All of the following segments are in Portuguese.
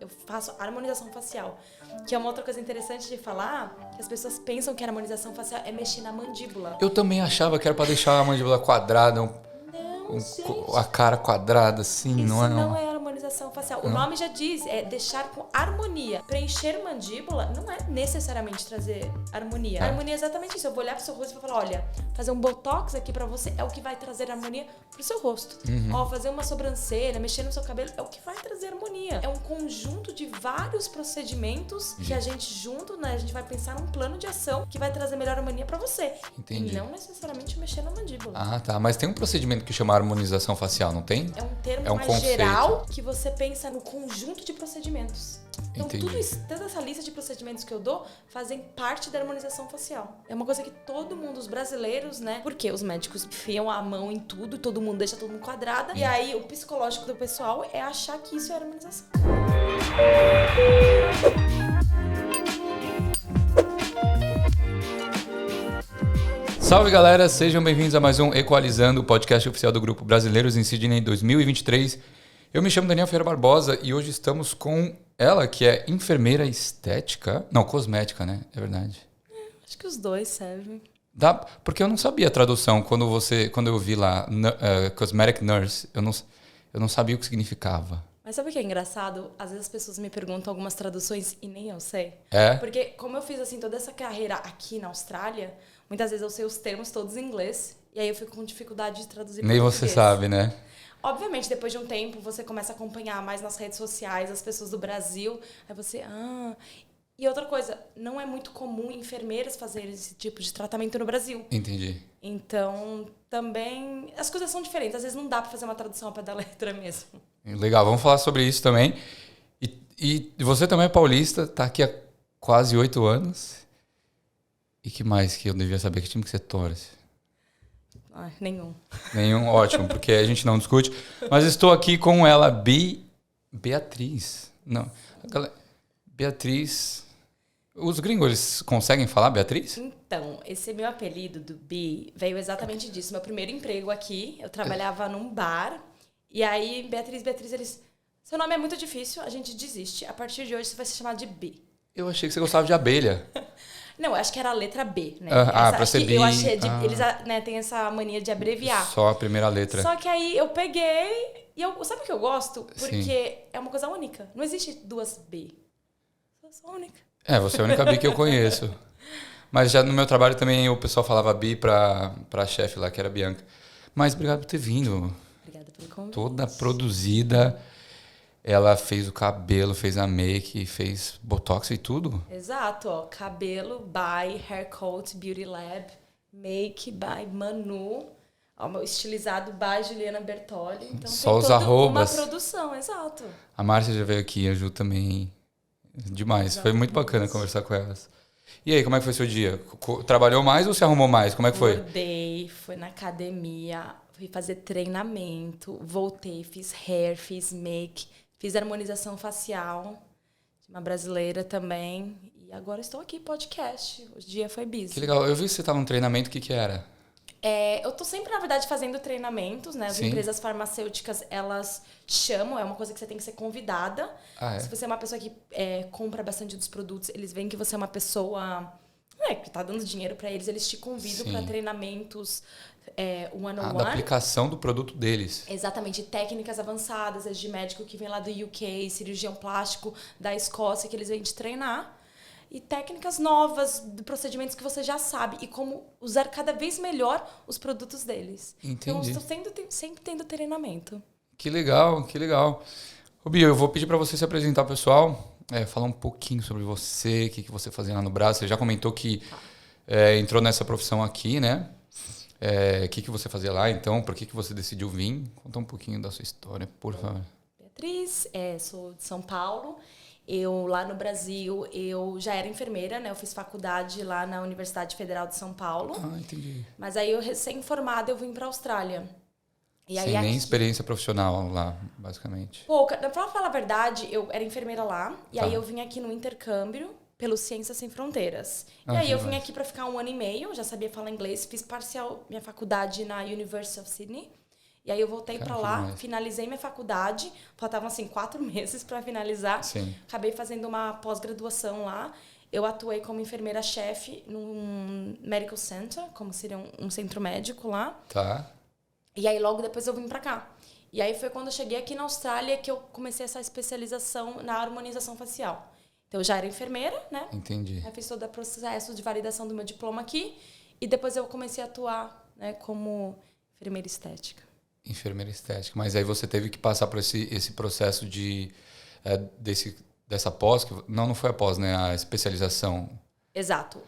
eu faço harmonização facial. Que é uma outra coisa interessante de falar, que as pessoas pensam que a harmonização facial é mexer na mandíbula. Eu também achava que era pra deixar a mandíbula quadrada, a cara quadrada, assim, Isso não é? não é harmonização facial. O nome já diz, é deixar com harmonia. Preencher mandíbula não é necessariamente trazer harmonia. A harmonia é exatamente isso. Eu vou olhar pro seu rosto e vou falar, olha, fazer um botox aqui pra você é o que vai trazer harmonia pro seu rosto. Ó, fazer uma sobrancelha, mexer no seu cabelo é o que vai trazer harmonia. É um conjunto de vários procedimentos que a gente junto, né, a gente vai pensar num plano de ação que vai trazer melhor harmonia pra você. Entendi. E não necessariamente mexer na mandíbula. Ah, tá. Mas tem um procedimento que chama harmonização facial, não tem? É um termo É um mais conceito. geral que você pensa no conjunto de procedimentos. Então, Entendi. tudo isso, toda essa lista de procedimentos que eu dou fazem parte da harmonização facial. É uma coisa que todo mundo, os brasileiros, né? Porque os médicos enfiam a mão em tudo, todo mundo deixa todo mundo quadrada. E aí, o psicológico do pessoal é achar que isso é harmonização. Salve, galera! Sejam bem-vindos a mais um Equalizando, o podcast oficial do Grupo Brasileiros em Sydney 2023. Eu me chamo Daniel Ferreira Barbosa e hoje estamos com ela, que é enfermeira estética. Não, cosmética, né? É verdade. Acho que os dois servem. Porque eu não sabia a tradução quando eu vi lá, cosmetic nurse, eu não sabia o que significava. Mas sabe o que é engraçado? Às vezes as pessoas me perguntam algumas traduções e nem eu sei. É? Porque como eu fiz assim toda essa carreira aqui na Austrália, muitas vezes eu sei os termos todos em inglês e aí eu fico com dificuldade de traduzir para Nem português. você sabe, né? Obviamente, depois de um tempo, você começa a acompanhar mais nas redes sociais as pessoas do Brasil. Aí você, E outra coisa, não é muito comum enfermeiras fazerem esse tipo de tratamento no Brasil. Entendi. Então, também, as coisas são diferentes. Às vezes não dá pra fazer uma tradução ao pé da letra mesmo. Legal, vamos falar sobre isso também. E você também é paulista, tá aqui há quase 8 anos. E que mais que eu devia saber? Que time que você torce? Ai, nenhum. Nenhum, ótimo, porque a gente não discute. Mas estou aqui com ela, Beatriz. Não, Beatriz. Os gringos, eles conseguem falar Beatriz? Então, esse meu apelido do Bi veio exatamente disso. Meu primeiro emprego aqui, eu trabalhava num bar. E aí, Beatriz, eles... Seu nome é muito difícil, a gente desiste. A partir de hoje, você vai se chamar de Bi. Eu achei que você gostava de abelha. Não, eu acho que era a letra B, né? Pra ser Bi. Eu achei, eles têm essa mania de abreviar. Só a primeira letra. Só que aí eu peguei e sabe o que eu gosto? Porque Sim. é uma coisa única. Não existe duas B. Eu sou única. Você é a única Bi que eu conheço. Mas já no meu trabalho também o pessoal falava Bi pra chefe lá, que era a Bianca. Mas obrigado por ter vindo. Obrigada pelo convite. Toda produzida. Ela fez o cabelo, fez a make, fez botox e tudo. Exato, ó. Cabelo by Haircoat Beauty Lab. Make by Manu. Ó, meu estilizado by Juliana Bertoli. Então Só tem os toda arrobas. uma produção, exato. A Márcia já veio aqui, a Ju também. Demais. Foi muito bacana conversar com elas. E aí, como é que foi seu dia? Trabalhou mais ou se arrumou mais? Como é que foi? Acordei, fui na academia, fui fazer treinamento, voltei, fiz hair, fiz make, fiz harmonização facial, de uma brasileira também. E agora estou aqui, podcast. O dia foi busy. Que legal. Eu vi que você estava num treinamento, o que era? Eu tô sempre, na verdade, fazendo treinamentos, né? As Sim. empresas farmacêuticas, elas chamam, é uma coisa que você tem que ser convidada. Ah, é? Se você é uma pessoa que compra bastante dos produtos, eles veem que você é uma pessoa que tá dando dinheiro pra eles, eles te convidam para treinamentos one-on-one. Da aplicação do produto deles. Exatamente, técnicas avançadas, as de médico que vem lá do UK, cirurgião plástico da Escócia, que eles vêm te treinar. E técnicas novas, de procedimentos que você já sabe. E como usar cada vez melhor os produtos deles. Entendi. Então, eu estou sempre tendo treinamento. Que legal, que legal. Ô, Bia, eu vou pedir para você se apresentar ao pessoal. Falar um pouquinho sobre você, o que você fazia lá no Brasil. Você já comentou que entrou nessa profissão aqui, né? O que você fazia lá, então? Por que você decidiu vir? Conta um pouquinho da sua história, por favor. Beatriz, sou de São Paulo. Eu, lá no Brasil, eu já era enfermeira, né? Eu fiz faculdade lá na Universidade Federal de São Paulo. Ah, entendi. Mas aí, eu recém-formada, eu vim para a Austrália. E aí, sem nem experiência profissional lá, basicamente. Pouca. Pra falar a verdade, eu era enfermeira lá. E aí, eu vim aqui no intercâmbio pelo Ciências Sem Fronteiras. E aí, eu vim aqui para ficar 1 ano e meio. Já sabia falar inglês. Fiz parcial minha faculdade na University of Sydney. E aí eu voltei Cara, pra que lá, demais. finalizei minha faculdade, faltavam assim 4 meses pra finalizar. Sim. Acabei fazendo uma pós-graduação lá. Eu atuei como enfermeira-chefe num medical center, como seria um centro médico lá. Tá. E aí logo depois eu vim pra cá. E aí foi quando eu cheguei aqui na Austrália que eu comecei essa especialização na harmonização facial. Então eu já era enfermeira, né? Entendi. Aí fiz todo o processo de validação do meu diploma aqui. E depois eu comecei a atuar, né, como enfermeira estética. Enfermeira estética. Mas aí você teve que passar por esse processo dessa pós, não foi a pós, né? A especialização. Exato.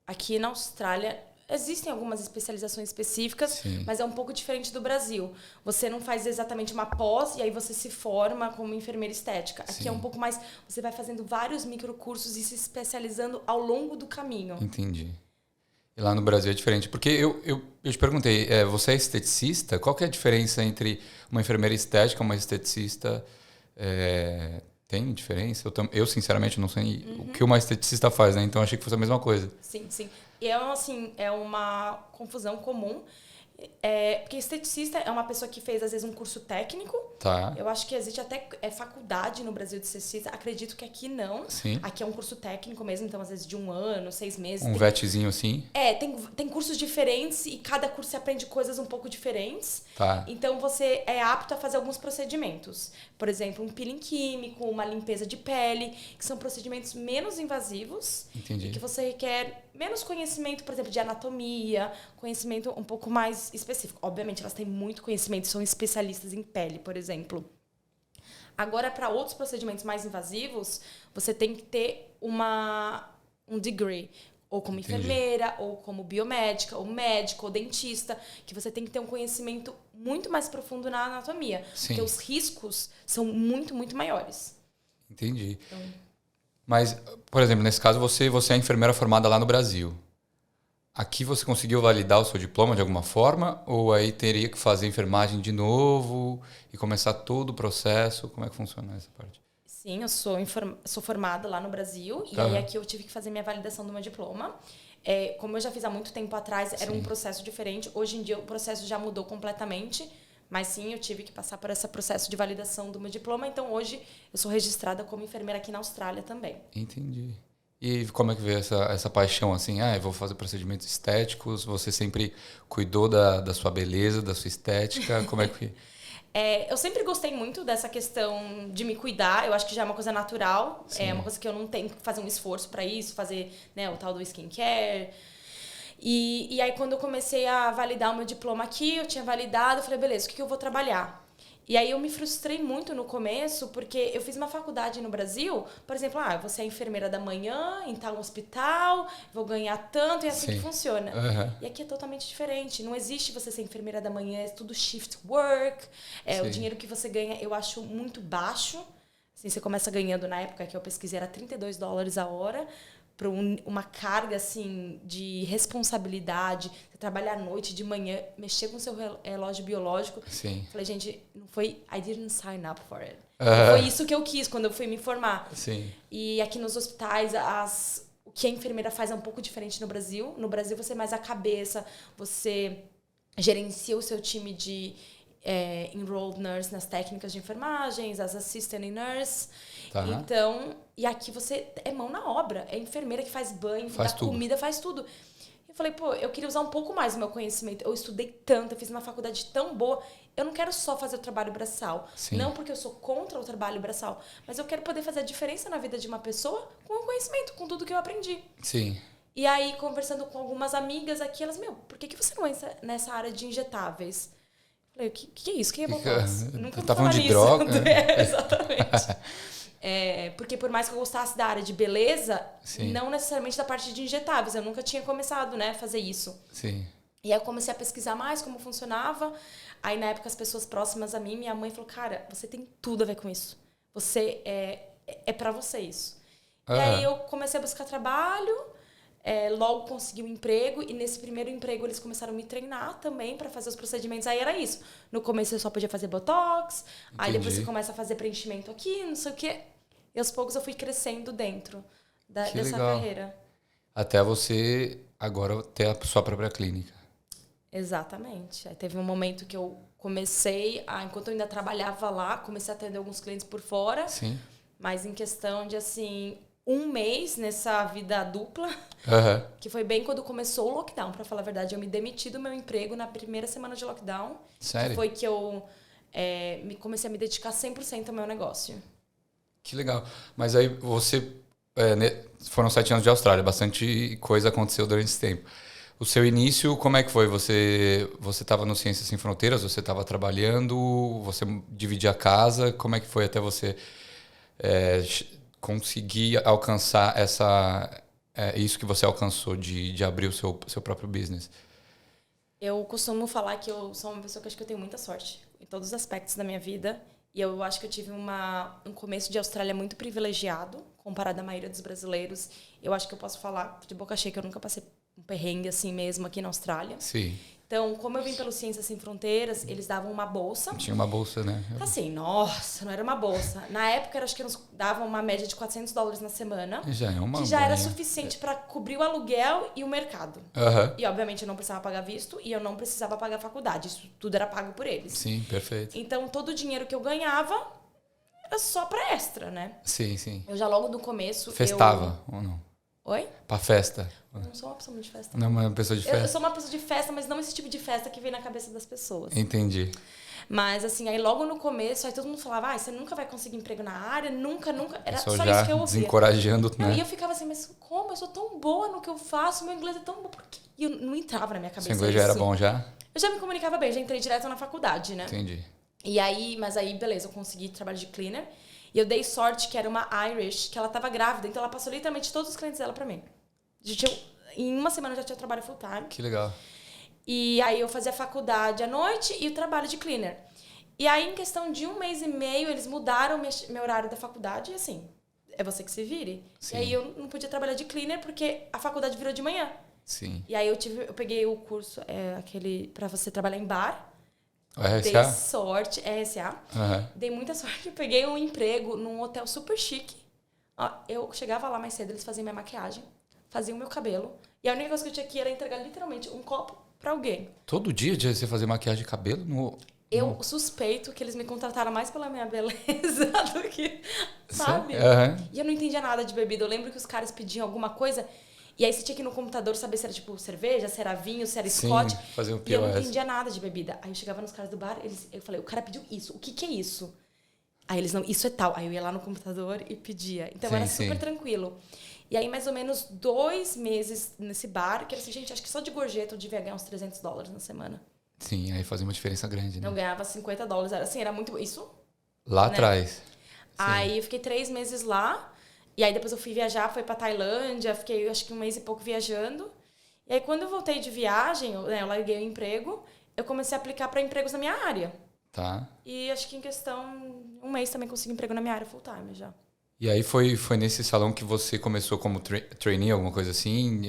Aqui na Austrália existem algumas especializações específicas, Sim. mas é um pouco diferente do Brasil. Você não faz exatamente uma pós e aí você se forma como enfermeira estética. Aqui Sim. é um pouco mais... Você vai fazendo vários microcursos e se especializando ao longo do caminho. Entendi. E lá no Brasil é diferente. Porque eu te perguntei, você é esteticista? Qual que é a diferença entre uma enfermeira estética e uma esteticista? Tem diferença? Eu sinceramente, não sei o que uma esteticista faz, né? Então, achei que fosse a mesma coisa. Sim, sim. E assim, é uma confusão comum. Porque esteticista é uma pessoa que fez, às vezes, um curso técnico. Tá. Eu acho que existe até faculdade no Brasil de esteticista. Acredito que aqui não. Sim. Aqui é um curso técnico mesmo, então, às vezes, de 1 ano, 6 meses. Um vetzinho assim? Tem cursos diferentes e cada curso você aprende coisas um pouco diferentes. Tá. Então, você é apto a fazer alguns procedimentos. Por exemplo, um peeling químico, uma limpeza de pele, que são procedimentos menos invasivos. Entendi. E que você requer menos conhecimento, por exemplo, de anatomia, conhecimento um pouco mais específico. Obviamente, elas têm muito conhecimento, são especialistas em pele, por exemplo. Agora, para outros procedimentos mais invasivos, você tem que ter um degree, ou como Entendi. enfermeira, ou como biomédica, ou médico, ou dentista, que você tem que ter um conhecimento muito mais profundo na anatomia. Sim. Porque os riscos são muito, muito maiores. Entendi. Então, Mas, por exemplo, nesse caso, você é enfermeira formada lá no Brasil. Aqui você conseguiu validar o seu diploma de alguma forma? Ou aí teria que fazer enfermagem de novo e começar todo o processo? Como é que funciona essa parte? sim, eu sou formada lá no Brasil. E Tá. aí aqui eu tive que fazer minha validação do meu diploma. Como eu já fiz há muito tempo atrás, era um processo diferente. Hoje em dia o processo já mudou completamente. Mas sim, eu tive que passar por esse processo de validação do meu diploma. Então hoje eu sou registrada como enfermeira aqui na Austrália também. Entendi. E como é que veio essa paixão assim? Eu vou fazer procedimentos estéticos. Você sempre cuidou da sua beleza, da sua estética? Como é que... Eu sempre gostei muito dessa questão de me cuidar. Eu acho que já é uma coisa natural. Sim. É uma coisa que eu não tenho que fazer um esforço para isso, fazer, né, o tal do skincare. E aí, quando eu comecei a validar o meu diploma aqui, eu tinha validado, eu falei, beleza, o que eu vou trabalhar? E aí eu me frustrei muito no começo, porque eu fiz uma faculdade no Brasil, por exemplo, eu vou ser a enfermeira da manhã em tal hospital, vou ganhar tanto, e é assim Sim. que funciona. Uhum. E aqui é totalmente diferente. Não existe você ser enfermeira da manhã, é tudo shift work. O Sim. dinheiro que você ganha, eu acho muito baixo. Assim, você começa ganhando, na época que eu pesquisei, era $32 a hora, para uma carga assim de responsabilidade, você trabalhar à noite, de manhã, mexer com o seu relógio biológico. Sim. Falei, gente, não foi... I didn't sign up for it. Uhum. Foi isso que eu quis quando eu fui me formar. Sim. E aqui nos hospitais, o que a enfermeira faz é um pouco diferente no Brasil. No Brasil, você é mais a cabeça, você gerencia o seu time de enrolled nurse nas técnicas de enfermagens, as assistant nurse. Tá. Então, e aqui você é mão na obra. É a enfermeira que faz banho, Faz dá tudo. comida, faz tudo. Eu falei, eu queria usar um pouco mais do meu conhecimento. Eu estudei tanto, eu fiz uma faculdade tão boa. Eu não quero só fazer o trabalho braçal. Sim. Não porque eu sou contra o trabalho braçal, mas eu quero poder fazer a diferença na vida de uma pessoa com o conhecimento, com tudo que eu aprendi. Sim. E aí, conversando com algumas amigas aqui, elas, por que você não entra nessa área de injetáveis? Eu falei, o que é isso? Quem é Botox? Nunca Tá falando de nisso. droga? Exatamente. Porque por mais que eu gostasse da área de beleza, Sim. não necessariamente da parte de injetáveis. Eu nunca tinha começado, né, a fazer isso. Sim. E aí eu comecei a pesquisar mais como funcionava. Aí, na época, as pessoas próximas a mim, minha mãe falou, cara, você tem tudo a ver com isso. Você é pra você isso. Uhum. E aí eu comecei a buscar trabalho, logo consegui um emprego. E nesse primeiro emprego eles começaram a me treinar também pra fazer os procedimentos. Aí era isso. No começo eu só podia fazer botox. Aí depois você começa a fazer preenchimento aqui, não sei o quê. E aos poucos eu fui crescendo dentro dessa legal. carreira. Até você agora ter a sua própria clínica. Exatamente. Aí teve um momento que eu comecei enquanto eu ainda trabalhava lá, comecei a atender alguns clientes por fora. Sim. Mas em questão de, assim, um mês nessa vida dupla, que foi bem quando começou o lockdown, pra falar a verdade. Eu me demiti do meu emprego na primeira semana de lockdown. Sério? Que foi que eu comecei a me dedicar 100% ao meu negócio. Que legal. Mas aí você... foram 7 anos de Austrália, bastante coisa aconteceu durante esse tempo. O seu início, como é que foi? Você estava no Ciências Sem Fronteiras? Você estava trabalhando? Você dividia a casa? Como é que foi até você conseguir alcançar isso que você alcançou de abrir o seu próprio business? Eu costumo falar que eu sou uma pessoa que acho que eu tenho muita sorte em todos os aspectos da minha vida. E eu acho que eu tive um começo de Austrália muito privilegiado, comparado à maioria dos brasileiros. Eu acho que eu posso falar de boca cheia que eu nunca passei um perrengue assim mesmo aqui na Austrália. Sim. Então, como eu vim pelo Ciências Sem Fronteiras, eles davam uma bolsa. Tinha uma bolsa, né? Assim, nossa, não era uma bolsa. Na época, acho que eles davam uma média de $400 na semana. Já é uma que já era boinha. suficiente para cobrir o aluguel e o mercado. E, obviamente, eu não precisava pagar visto e eu não precisava pagar faculdade. Isso tudo era pago por eles. Sim, perfeito. Então, todo o dinheiro que eu ganhava era só para extra, né? Sim, sim. Eu já logo no começo... Festava ou não? Oi? Pra festa? Eu não sou uma pessoa muito de festa. Não é uma pessoa de festa? Eu sou uma pessoa de festa, mas não esse tipo de festa que vem na cabeça das pessoas. Entendi. Mas, assim, aí logo no começo, aí todo mundo falava, você nunca vai conseguir emprego na área, nunca. Era só já isso que eu ouvia. desencorajando, né? E eu ficava assim, mas como? Eu sou tão boa no que eu faço, meu inglês é tão bom, por quê? E eu não entrava na minha cabeça. Seu inglês já era bom já? Eu já me comunicava bem, já entrei direto na faculdade, né? Entendi. E aí, mas aí, beleza, eu consegui trabalho de cleaner. E eu dei sorte que era uma Irish, que ela tava grávida, então ela passou literalmente todos os clientes dela pra mim. Em uma semana eu já tinha trabalho full time. Que legal. E aí eu fazia faculdade à noite e o trabalho de cleaner. E aí, em questão de 1 mês e meio, eles mudaram meu horário da faculdade e assim, é você que se vire. Sim. E aí eu não podia trabalhar de cleaner porque a faculdade virou de manhã. Sim. E aí eu peguei o curso, aquele pra você trabalhar em bar. O RSA? Dei sorte, RSA. Uhum. Dei muita sorte. Eu peguei um emprego num hotel super chique. Ó, eu chegava lá mais cedo, eles faziam minha maquiagem, faziam meu cabelo. E a única coisa que eu tinha que ir era entregar literalmente um copo pra alguém. Todo dia de você fazer maquiagem de cabelo? Eu suspeito que eles me contrataram mais pela minha beleza do que, sabe? Uhum. E eu não entendia nada de bebida. Eu lembro que os caras pediam alguma coisa e aí você tinha que ir no computador saber se era tipo cerveja, se era vinho, se era Scott. Fazer um e eu não POS. entendia nada de bebida. Aí eu chegava nos caras do bar, eu falei, o cara pediu isso, o que é isso? Aí eles, não, isso é tal. Aí eu ia lá no computador e pedia. Então era super tranquilo. E aí, mais ou menos 2 meses nesse bar, que era assim, gente, acho que só de gorjeta eu devia ganhar uns $300 na semana. Sim, aí fazia uma diferença grande, né? Eu ganhava $50, era assim, era muito... Isso... Lá atrás. Aí eu fiquei 3 meses lá, e aí depois eu fui viajar, fui pra Tailândia, fiquei acho que 1 mês e pouco viajando. E aí quando eu voltei de viagem, eu larguei o emprego, eu comecei a aplicar pra empregos na minha área. Tá. E acho que em questão 1 mês também consegui emprego na minha área full time já. E aí foi nesse salão que você começou como trainee, alguma coisa assim?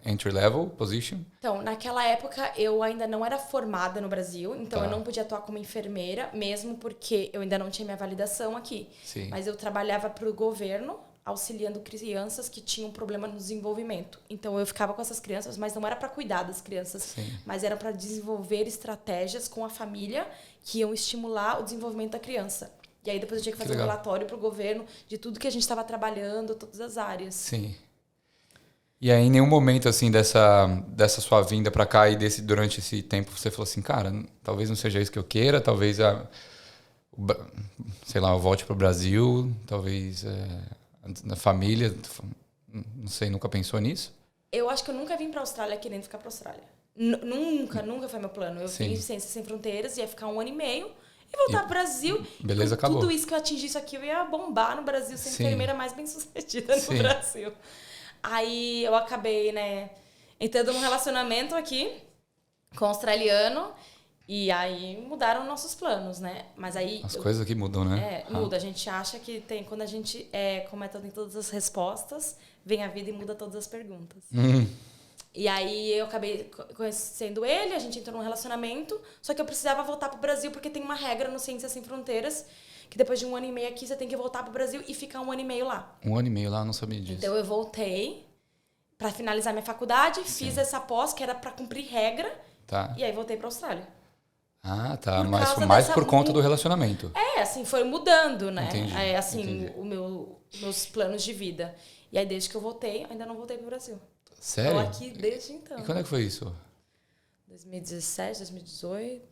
Entry level position? Então, naquela época eu ainda não era formada no Brasil, então eu não podia atuar como enfermeira, mesmo porque eu ainda não tinha minha validação aqui. Sim. Mas eu trabalhava para o governo, auxiliando crianças que tinham problema no desenvolvimento. Então eu ficava com essas crianças, mas não era para cuidar das crianças, Sim. mas era para desenvolver estratégias com a família que iam estimular o desenvolvimento da criança. E aí depois eu tinha que fazer um relatório para o governo de tudo que a gente estava trabalhando, todas as áreas. Sim. E aí, em nenhum momento, assim, dessa sua vinda para cá e durante esse tempo, você falou assim, cara, talvez não seja isso que eu queira, talvez, sei lá, eu volte para o Brasil, talvez na família, não sei, nunca pensou nisso? Eu acho que eu nunca vim para a Austrália querendo ficar para a Austrália. Nunca foi meu plano. Eu vim de Ciências Sem Fronteiras, ia ficar 1 ano e meio, e voltar pro Brasil. Beleza, com acabou. Tudo isso que eu atingisse aqui, eu ia bombar no Brasil, ser enfermeira mais bem-sucedida no Brasil. Aí eu acabei, entrando num relacionamento aqui com um australiano e aí mudaram nossos planos, né? Mas aí... As coisas aqui mudam, né? Muda. A gente acha que quando a gente tem todas as respostas, vem a vida e muda todas as perguntas. E aí eu acabei conhecendo ele, a gente entrou num relacionamento, só que eu precisava voltar pro Brasil porque tem uma regra no Ciências Sem Fronteiras que depois de 1 ano e meio aqui você tem que voltar pro Brasil e ficar 1 ano e meio lá. 1 ano e meio lá, eu não sabia disso. Então eu voltei para finalizar minha faculdade, fiz essa pós que era para cumprir regra Tá. E aí voltei pra Austrália. Ah, tá. Por Mas causa mais dessa por conta do relacionamento. Assim, foi mudando, né? Entendi, É, assim, entendi. Meus planos de vida. E aí, desde que eu voltei, ainda não voltei pro Brasil. Sério? Tô aqui desde então. E quando é que foi isso? 2017, 2018.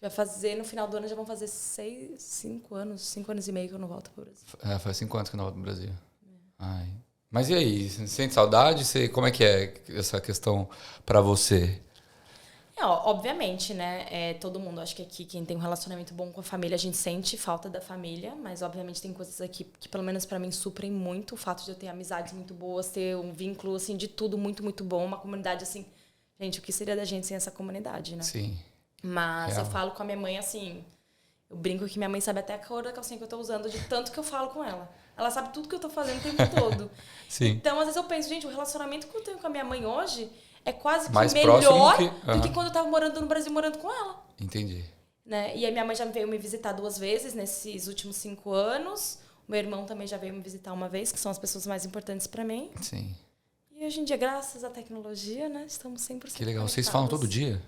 Vai fazer, no final do ano, já vão fazer 5 anos, 5 anos e meio que eu não volto pro Brasil. Faz 5 anos que eu não volto pro Brasil. Ai. Mas e aí? Você sente saudade? Como é que é essa questão pra você? Obviamente, né? Todo mundo, acho que aqui, quem tem um relacionamento bom com a família, a gente sente falta da família, mas obviamente tem coisas aqui que, pelo menos pra mim, suprem muito. O fato de eu ter amizades muito boas, ter um vínculo, assim, de tudo muito, muito bom. Uma comunidade, assim... Gente, o que seria da gente sem essa comunidade, né? Sim. Mas Real. eu falo com a minha mãe, assim... Eu brinco que minha mãe sabe até a cor da calcinha que eu tô usando, de tanto que eu falo com ela. Ela sabe tudo que eu tô fazendo o tempo todo. Sim. Então, às vezes eu penso, gente, o relacionamento que eu tenho com a minha mãe hoje... É quase que Mais melhor próximo do que quando eu tava morando no Brasil, morando com ela. Entendi. Né? E aí minha mãe já veio me visitar 2 vezes nesses últimos 5 anos. O meu irmão também já veio me visitar uma vez, que são as pessoas mais importantes pra mim. Sim. E hoje em dia, graças à tecnologia, né, estamos 100% Que legal. Vocês conectados. falam todo dia?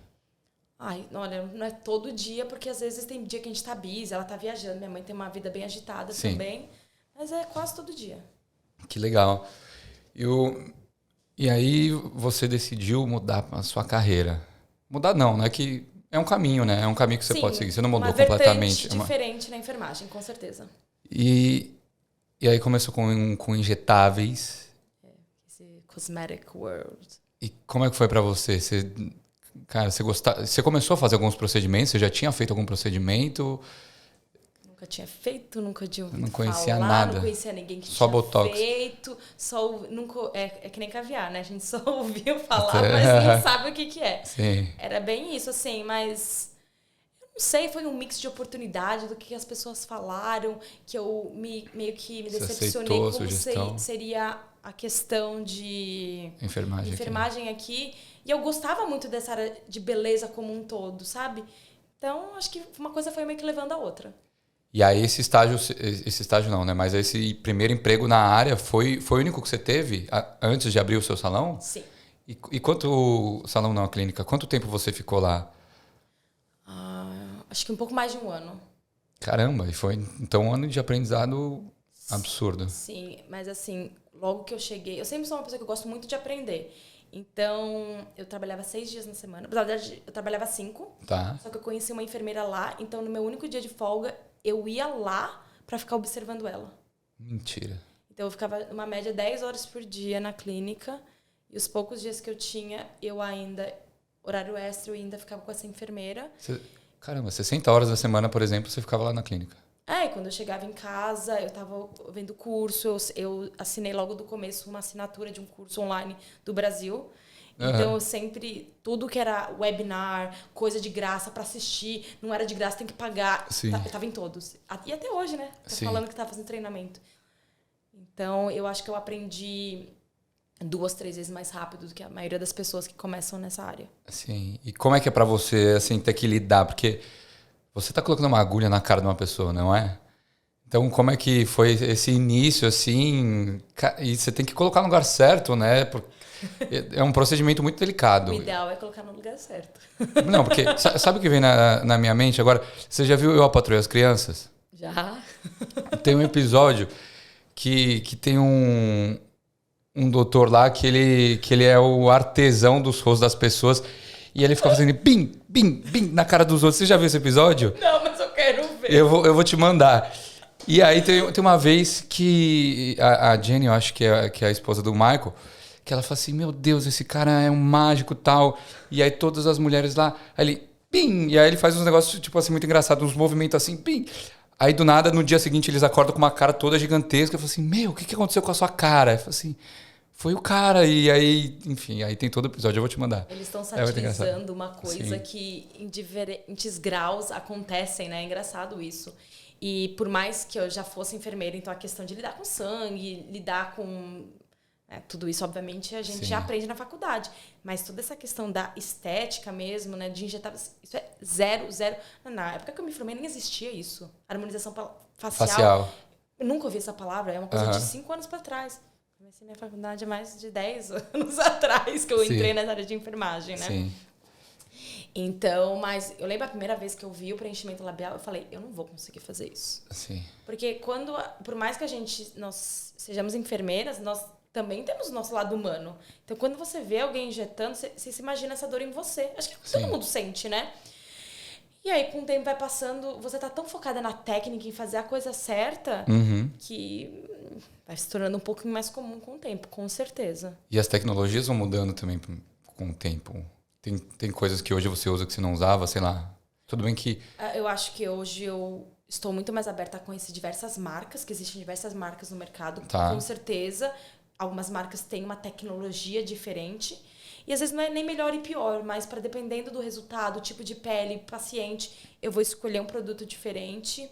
Ai, olha, não é todo dia, porque às vezes tem dia que a gente tá busy, ela tá viajando. Minha mãe tem uma vida bem agitada Sim. também. Mas é quase todo dia. Que legal. E aí você decidiu mudar a sua carreira. Mudar não, né? Que é um caminho, né? É um caminho que você Sim, pode seguir. Você não mudou uma vertente completamente. diferente na enfermagem, com certeza. E aí começou com injetáveis. Esse cosmetic world. E como é que foi pra você? Cara, você começou a fazer alguns procedimentos? Você já tinha feito algum procedimento? Nunca tinha feito, nunca tinha ouvido Não conhecia falar, nada. não conhecia ninguém que Só tinha Botox. feito. Nunca, é que nem caviar, né? A gente só ouviu falar, Até- mas não sabe o que é. Sim. Era bem isso, assim, mas... Eu não sei, foi um mix de oportunidade do que as pessoas falaram, que eu meio que me Você decepcionei aceitou a como sugestão? seria a questão de Enfermagem. aqui. E eu gostava muito dessa área de beleza como um todo, sabe? Então, acho que uma coisa foi meio que levando a outra. E aí esse estágio não, né? Mas esse primeiro emprego na área foi o único que você teve antes de abrir o seu salão? Sim. E quanto... Salão não, a clínica. Quanto tempo você ficou lá? Acho que um pouco mais de 1 ano. Caramba, e foi então um ano de aprendizado absurdo. Sim, mas assim, logo que eu cheguei... Eu sempre sou uma pessoa que eu gosto muito de aprender. Então, eu trabalhava 6 dias na semana. Na verdade, eu trabalhava 5. Tá. Só que eu conheci uma enfermeira lá. Então, no meu único dia de folga, eu ia lá pra ficar observando ela. Mentira. Então, eu ficava uma média 10 horas por dia na clínica. E os poucos dias que eu tinha, horário extra, eu ainda ficava com essa enfermeira. Caramba, 60 horas da semana, por exemplo, você ficava lá na clínica. E quando eu chegava em casa, eu tava vendo curso, eu assinei logo do começo uma assinatura de um curso online do Brasil. Então, eu sempre, tudo que era webinar, coisa de graça pra assistir, não era de graça, tem que pagar. Sim. Eu tava em todos. E até hoje, né? Tô Sim. falando que tava fazendo treinamento. Então, eu acho que eu aprendi 2, 3 vezes mais rápido do que a maioria das pessoas que começam nessa área. Sim. E como é que é pra você, assim, ter que lidar? Porque você tá colocando uma agulha na cara de uma pessoa, não é? Então, como é que foi esse início, assim? E você tem que colocar no lugar certo, né? É um procedimento muito delicado. O ideal é colocar no lugar certo. Não, porque sabe o que vem na minha mente agora? Você já viu Eu, a Patroa e as Crianças? Já? Tem um episódio que tem um doutor lá que ele é o artesão dos rostos das pessoas e ele fica fazendo bim, bim, bim na cara dos outros. Você já viu esse episódio? Não, mas eu quero ver. Eu vou te mandar. E aí tem uma vez que a Jenny, eu acho que é a esposa do Michael, que ela fala assim, meu Deus, esse cara é um mágico e tal. E aí todas as mulheres lá, aí ele, pim! E aí ele faz uns negócios, tipo assim, muito engraçados, uns movimentos assim, pim! Aí do nada, no dia seguinte, eles acordam com uma cara toda gigantesca. Eu falo assim, meu, o que aconteceu com a sua cara? Eu falo assim, foi o cara. E aí, enfim, aí tem todo o episódio, eu vou te mandar. Eles estão muito engraçado. satirizando uma coisa Sim. que em diferentes graus acontecem, né? É engraçado isso. E por mais que eu já fosse enfermeira, então a questão de lidar com sangue, lidar com... tudo isso, obviamente, a gente Sim. já aprende na faculdade. Mas toda essa questão da estética mesmo, né? De injetar... Isso é zero. Na época que eu me formei, nem existia isso. Harmonização facial. Eu nunca ouvi essa palavra. É uma coisa de 5 anos para trás. Comecei minha faculdade há mais de 10 anos atrás que eu Sim. entrei nessa área de enfermagem, né? Sim. Então, mas eu lembro a primeira vez que eu vi o preenchimento labial, eu falei, eu não vou conseguir fazer isso. Sim. Porque por mais que nós sejamos enfermeiras, nós também temos o nosso lado humano. Então, quando você vê alguém injetando, você se imagina essa dor em você. Acho que todo mundo sente, né? E aí, com o tempo vai passando, você tá tão focada na técnica, em fazer a coisa certa, que vai se tornando um pouquinho mais comum com o tempo, com certeza. E as tecnologias vão mudando também com o tempo. Tem coisas que hoje você usa que você não usava, sei lá. Tudo bem que... Eu acho que hoje eu estou muito mais aberta a conhecer diversas marcas, que existem diversas marcas no mercado, com certeza. Algumas marcas têm uma tecnologia diferente. E às vezes não é nem melhor e pior, mas para dependendo do resultado, tipo de pele, paciente, eu vou escolher um produto diferente.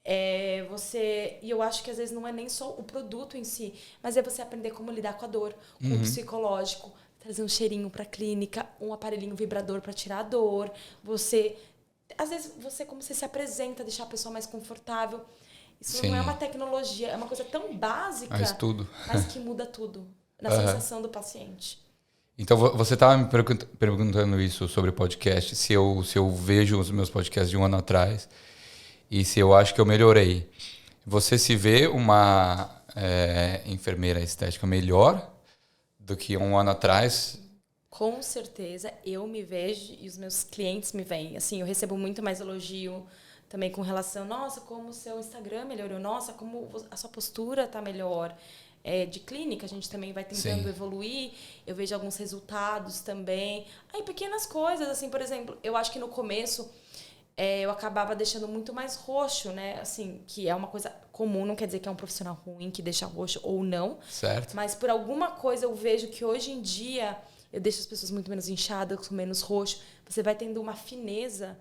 E eu acho que às vezes não é nem só o produto em si, mas é você aprender como lidar com a dor, com o psicológico, trazer um cheirinho para a clínica, um aparelhinho vibrador para tirar a dor. Às vezes, como você se apresenta, deixar a pessoa mais confortável. Isso não é uma tecnologia, é uma coisa tão básica, mas que muda tudo na sensação do paciente. Então, você estava me perguntando isso sobre o podcast, se eu vejo os meus podcasts de um ano atrás e se eu acho que eu melhorei. Você se vê uma enfermeira estética melhor do que um ano atrás? Com certeza, eu me vejo e os meus clientes me veem. Assim, eu recebo muito mais elogio também com relação, nossa, como o seu Instagram melhorou, nossa, como a sua postura está melhor. De clínica, a gente também vai tentando evoluir. Eu vejo alguns resultados também. Aí, pequenas coisas, assim, por exemplo, eu acho que no começo eu acabava deixando muito mais roxo, né? Assim, que é uma coisa comum, não quer dizer que é um profissional ruim que deixa roxo ou não. Certo. Mas por alguma coisa eu vejo que hoje em dia eu deixo as pessoas muito menos inchadas, com menos roxo. Você vai tendo uma fineza.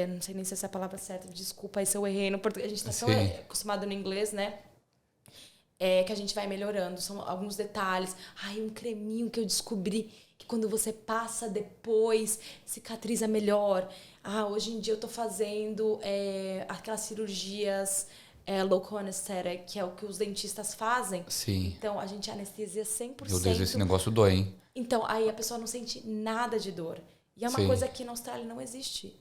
Não sei nem se essa é a palavra certa, desculpa aí se eu errei no português. A gente está tão acostumado no inglês, né? Que a gente vai melhorando. São alguns detalhes. Um creminho que eu descobri que quando você passa depois, cicatriza melhor. Hoje em dia eu tô fazendo aquelas cirurgias local anesthetic, que é o que os dentistas fazem. Sim. Então, a gente anestesia 100%. Meu Deus, esse negócio dói, hein? Então, aí a pessoa não sente nada de dor. E é uma coisa que na Austrália não existe.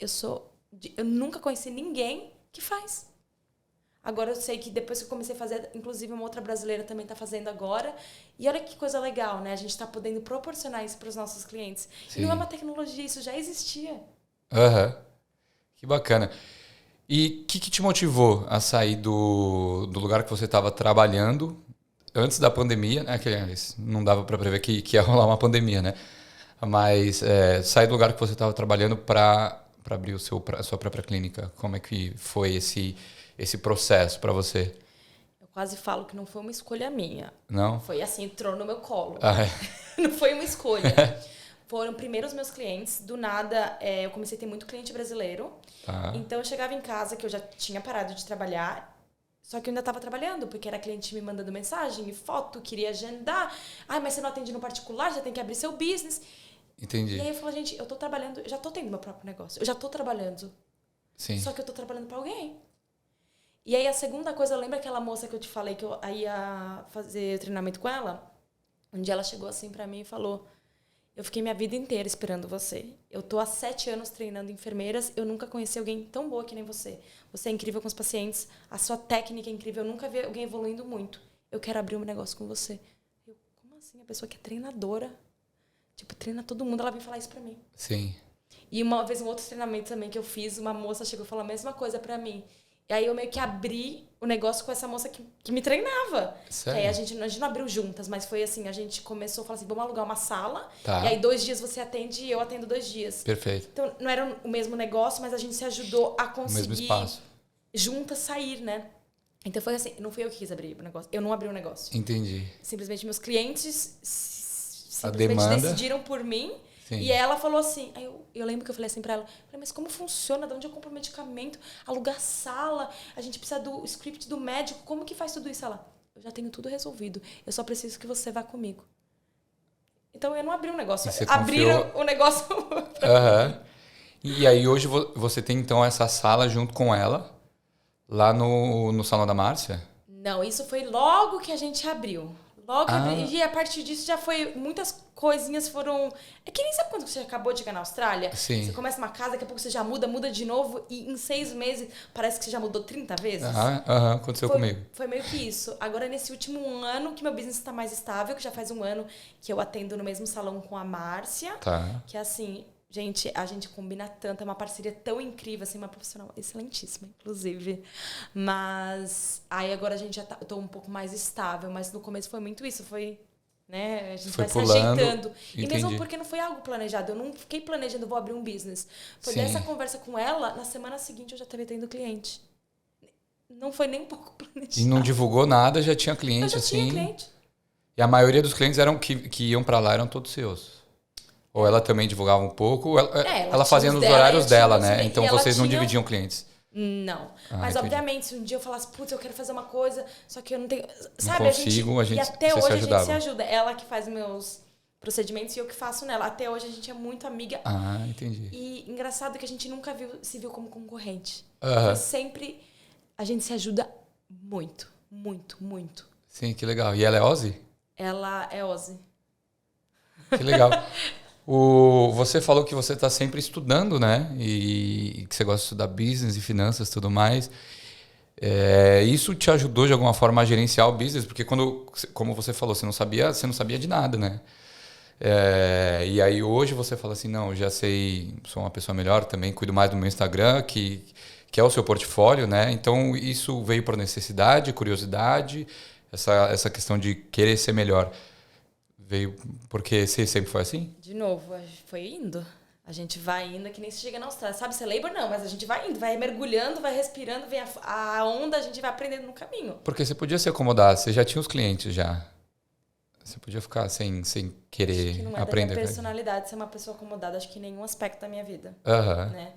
Eu nunca conheci ninguém que faz. Agora eu sei que depois que eu comecei a fazer, inclusive uma outra brasileira também está fazendo agora. E olha que coisa legal, né? A gente está podendo proporcionar isso para os nossos clientes. E não é uma tecnologia, isso já existia. Que bacana. E o que te motivou a sair do lugar que você estava trabalhando antes da pandemia, né? Que não dava para prever que ia rolar uma pandemia, né? Mas sair do lugar que você estava trabalhando para abrir a sua própria clínica. Como é que foi esse processo para você? Eu quase falo que não foi uma escolha minha. Não? Foi assim, entrou no meu colo. Não foi uma escolha. Foram primeiro os meus clientes. Do nada, eu comecei a ter muito cliente brasileiro. Então, eu chegava em casa, que eu já tinha parado de trabalhar, só que eu ainda estava trabalhando, porque era cliente me mandando mensagem e foto, queria agendar. Mas você não atende no particular, já tem que abrir seu business. Entendi. E aí eu falo, gente, eu tô trabalhando, eu já tô tendo meu próprio negócio. Eu já tô trabalhando. Sim. Só que eu tô trabalhando para alguém. E aí a segunda coisa, lembra aquela moça que eu te falei que eu ia fazer treinamento com ela? Um dia ela chegou assim pra mim e falou, eu fiquei minha vida inteira esperando você. Eu tô há 7 anos treinando enfermeiras, eu nunca conheci alguém tão boa que nem você. Você é incrível com os pacientes, a sua técnica é incrível, eu nunca vi alguém evoluindo muito. Eu quero abrir um negócio com você. Eu, como assim? A pessoa que é treinadora, treina todo mundo, ela vem falar isso pra mim. Sim. E uma vez, um outro treinamento também que eu fiz, uma moça chegou e falou a mesma coisa pra mim. E aí eu meio que abri o negócio com essa moça que me treinava. Sério? E aí a gente não abriu juntas, mas foi assim, a gente começou a falar assim, vamos alugar uma sala. Tá. E aí 2 dias você atende e eu atendo 2 dias. Perfeito. Então não era o mesmo negócio, mas a gente se ajudou a conseguir o mesmo espaço. Juntas sair, né? Então foi assim, não fui eu que quis abrir o negócio. Eu não abri o negócio. Entendi. Simplesmente meus clientes demanda. decidiram por mim. Sim. E ela falou assim, aí eu lembro que eu falei assim pra ela, mas como funciona? De onde eu compro medicamento? Alugar sala? A gente precisa do script do médico? Como que faz tudo isso? Ela, eu já tenho tudo resolvido. Eu só preciso que você vá comigo. Então eu não abri um negócio. Abriram o negócio pra mim. E aí hoje você tem então essa sala junto com ela, lá no Salão da Márcia? Não, isso foi logo que a gente abriu. E a partir disso já foi muitas coisinhas foram... É que nem sabe quando você acabou de chegar na Austrália? Sim. Você começa uma casa, daqui a pouco você já muda de novo e em 6 meses parece que você já mudou 30 vezes. Aconteceu comigo. Foi meio que isso. Agora, nesse último ano que meu business está mais estável, que já faz um ano que eu atendo no mesmo salão com a Márcia. Tá. Que assim, gente, a gente combina tanto, é uma parceria tão incrível, assim, uma profissional excelentíssima, inclusive. Mas aí agora a gente já eu tô um pouco mais estável, mas no começo foi muito isso, né? A gente Foi vai pulando, se ajeitando. entendi. E mesmo porque não foi algo planejado. Eu não fiquei planejando, vou abrir um business. Foi Sim. dessa conversa com ela, na semana seguinte eu já estava tendo cliente. Não foi nem um pouco planejado. E não divulgou nada, já tinha cliente, Eu já assim. tinha cliente. E a maioria dos clientes que iam pra lá eram todos seus. Ou ela também divulgava um pouco, ela fazia nos horários dela, né? Então vocês não dividiam clientes. Não. Mas, entendi. obviamente, se um dia eu falasse, putz, eu quero fazer uma coisa, só que eu não tenho... Não consigo, e até você hoje se a gente ajudava. se ajuda. Ela que faz meus procedimentos e eu que faço nela. Até hoje a gente é muito amiga. Entendi. E engraçado que a gente nunca se viu como concorrente. Aham. Foi sempre... A gente se ajuda muito, muito, muito. Sim, que legal. E ela é Ozzy? Ela é Ozzy. Que legal. Você falou que você está sempre estudando, né? E que você gosta de estudar business e finanças e tudo mais. Isso te ajudou de alguma forma a gerenciar o business? Porque como você falou, você não sabia de nada, né? E aí hoje você fala assim, não, já sei, sou uma pessoa melhor também, cuido mais do meu Instagram, que é o seu portfólio, né? Então isso veio por necessidade, curiosidade, essa questão de querer ser melhor. Veio porque você sempre foi assim? De novo, foi indo. A gente vai indo, que nem se chega na Austrália. Sabe, você lembra? Não, mas a gente vai indo, vai mergulhando, vai respirando, vem a onda, a gente vai aprendendo no caminho. Porque você podia se acomodar, você já tinha os clientes já. Você podia ficar sem querer acho que não é aprender. Da minha personalidade ser uma pessoa acomodada, acho que em nenhum aspecto da minha vida. Né?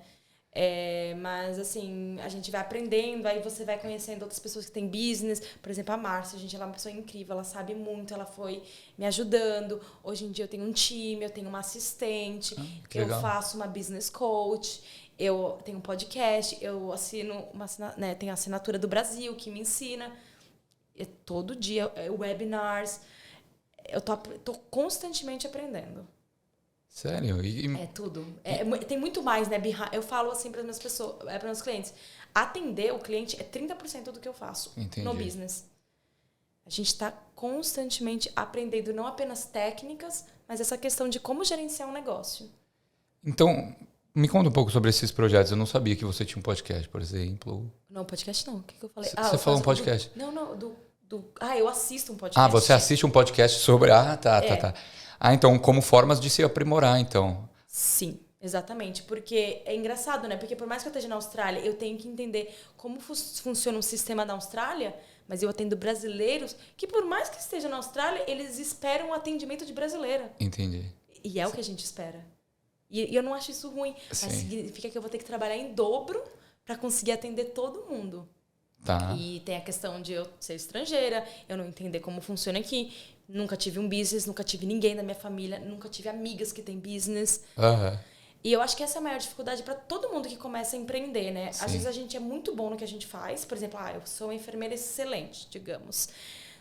Mas assim, a gente vai aprendendo, aí você vai conhecendo outras pessoas que têm business. Por exemplo, a Márcia, ela é uma pessoa incrível, ela sabe muito, ela foi me ajudando. Hoje em dia eu tenho um time, eu tenho uma assistente, eu legal. faço uma business coach, eu tenho um podcast, eu assino tenho a assinatura do Brasil que me ensina. Todo dia, webinars. Eu tô constantemente aprendendo. Sério? É tudo. Tem muito mais, né? Eu falo assim para as minhas pessoas, para meus clientes. Atender o cliente é 30% do que eu faço. Entendi. No business. A gente está constantemente aprendendo não apenas técnicas, mas essa questão de como gerenciar um negócio. Então, me conta um pouco sobre esses projetos. Eu não sabia que você tinha um podcast, por exemplo. Não, podcast não. O que eu falei? Você falou um podcast. Eu assisto um podcast. Você assiste um podcast sobre... Tá. Então, como formas de se aprimorar, então. Sim, exatamente. Porque é engraçado, né? Porque por mais que eu esteja na Austrália, eu tenho que entender como funciona o sistema da Austrália, mas eu atendo brasileiros que, por mais que esteja na Austrália, eles esperam o atendimento de brasileira. Entendi. E é o que a gente espera. E eu não acho isso ruim. Sim. Mas significa que eu vou ter que trabalhar em dobro para conseguir atender todo mundo. Tá. E tem a questão de eu ser estrangeira, eu não entender como funciona aqui. Nunca tive um business, nunca tive ninguém da minha família, nunca tive amigas que têm business. E eu acho que essa é a maior dificuldade para todo mundo que começa a empreender, né? Sim. Às vezes a gente é muito bom no que a gente faz. Por exemplo, eu sou uma enfermeira excelente, digamos.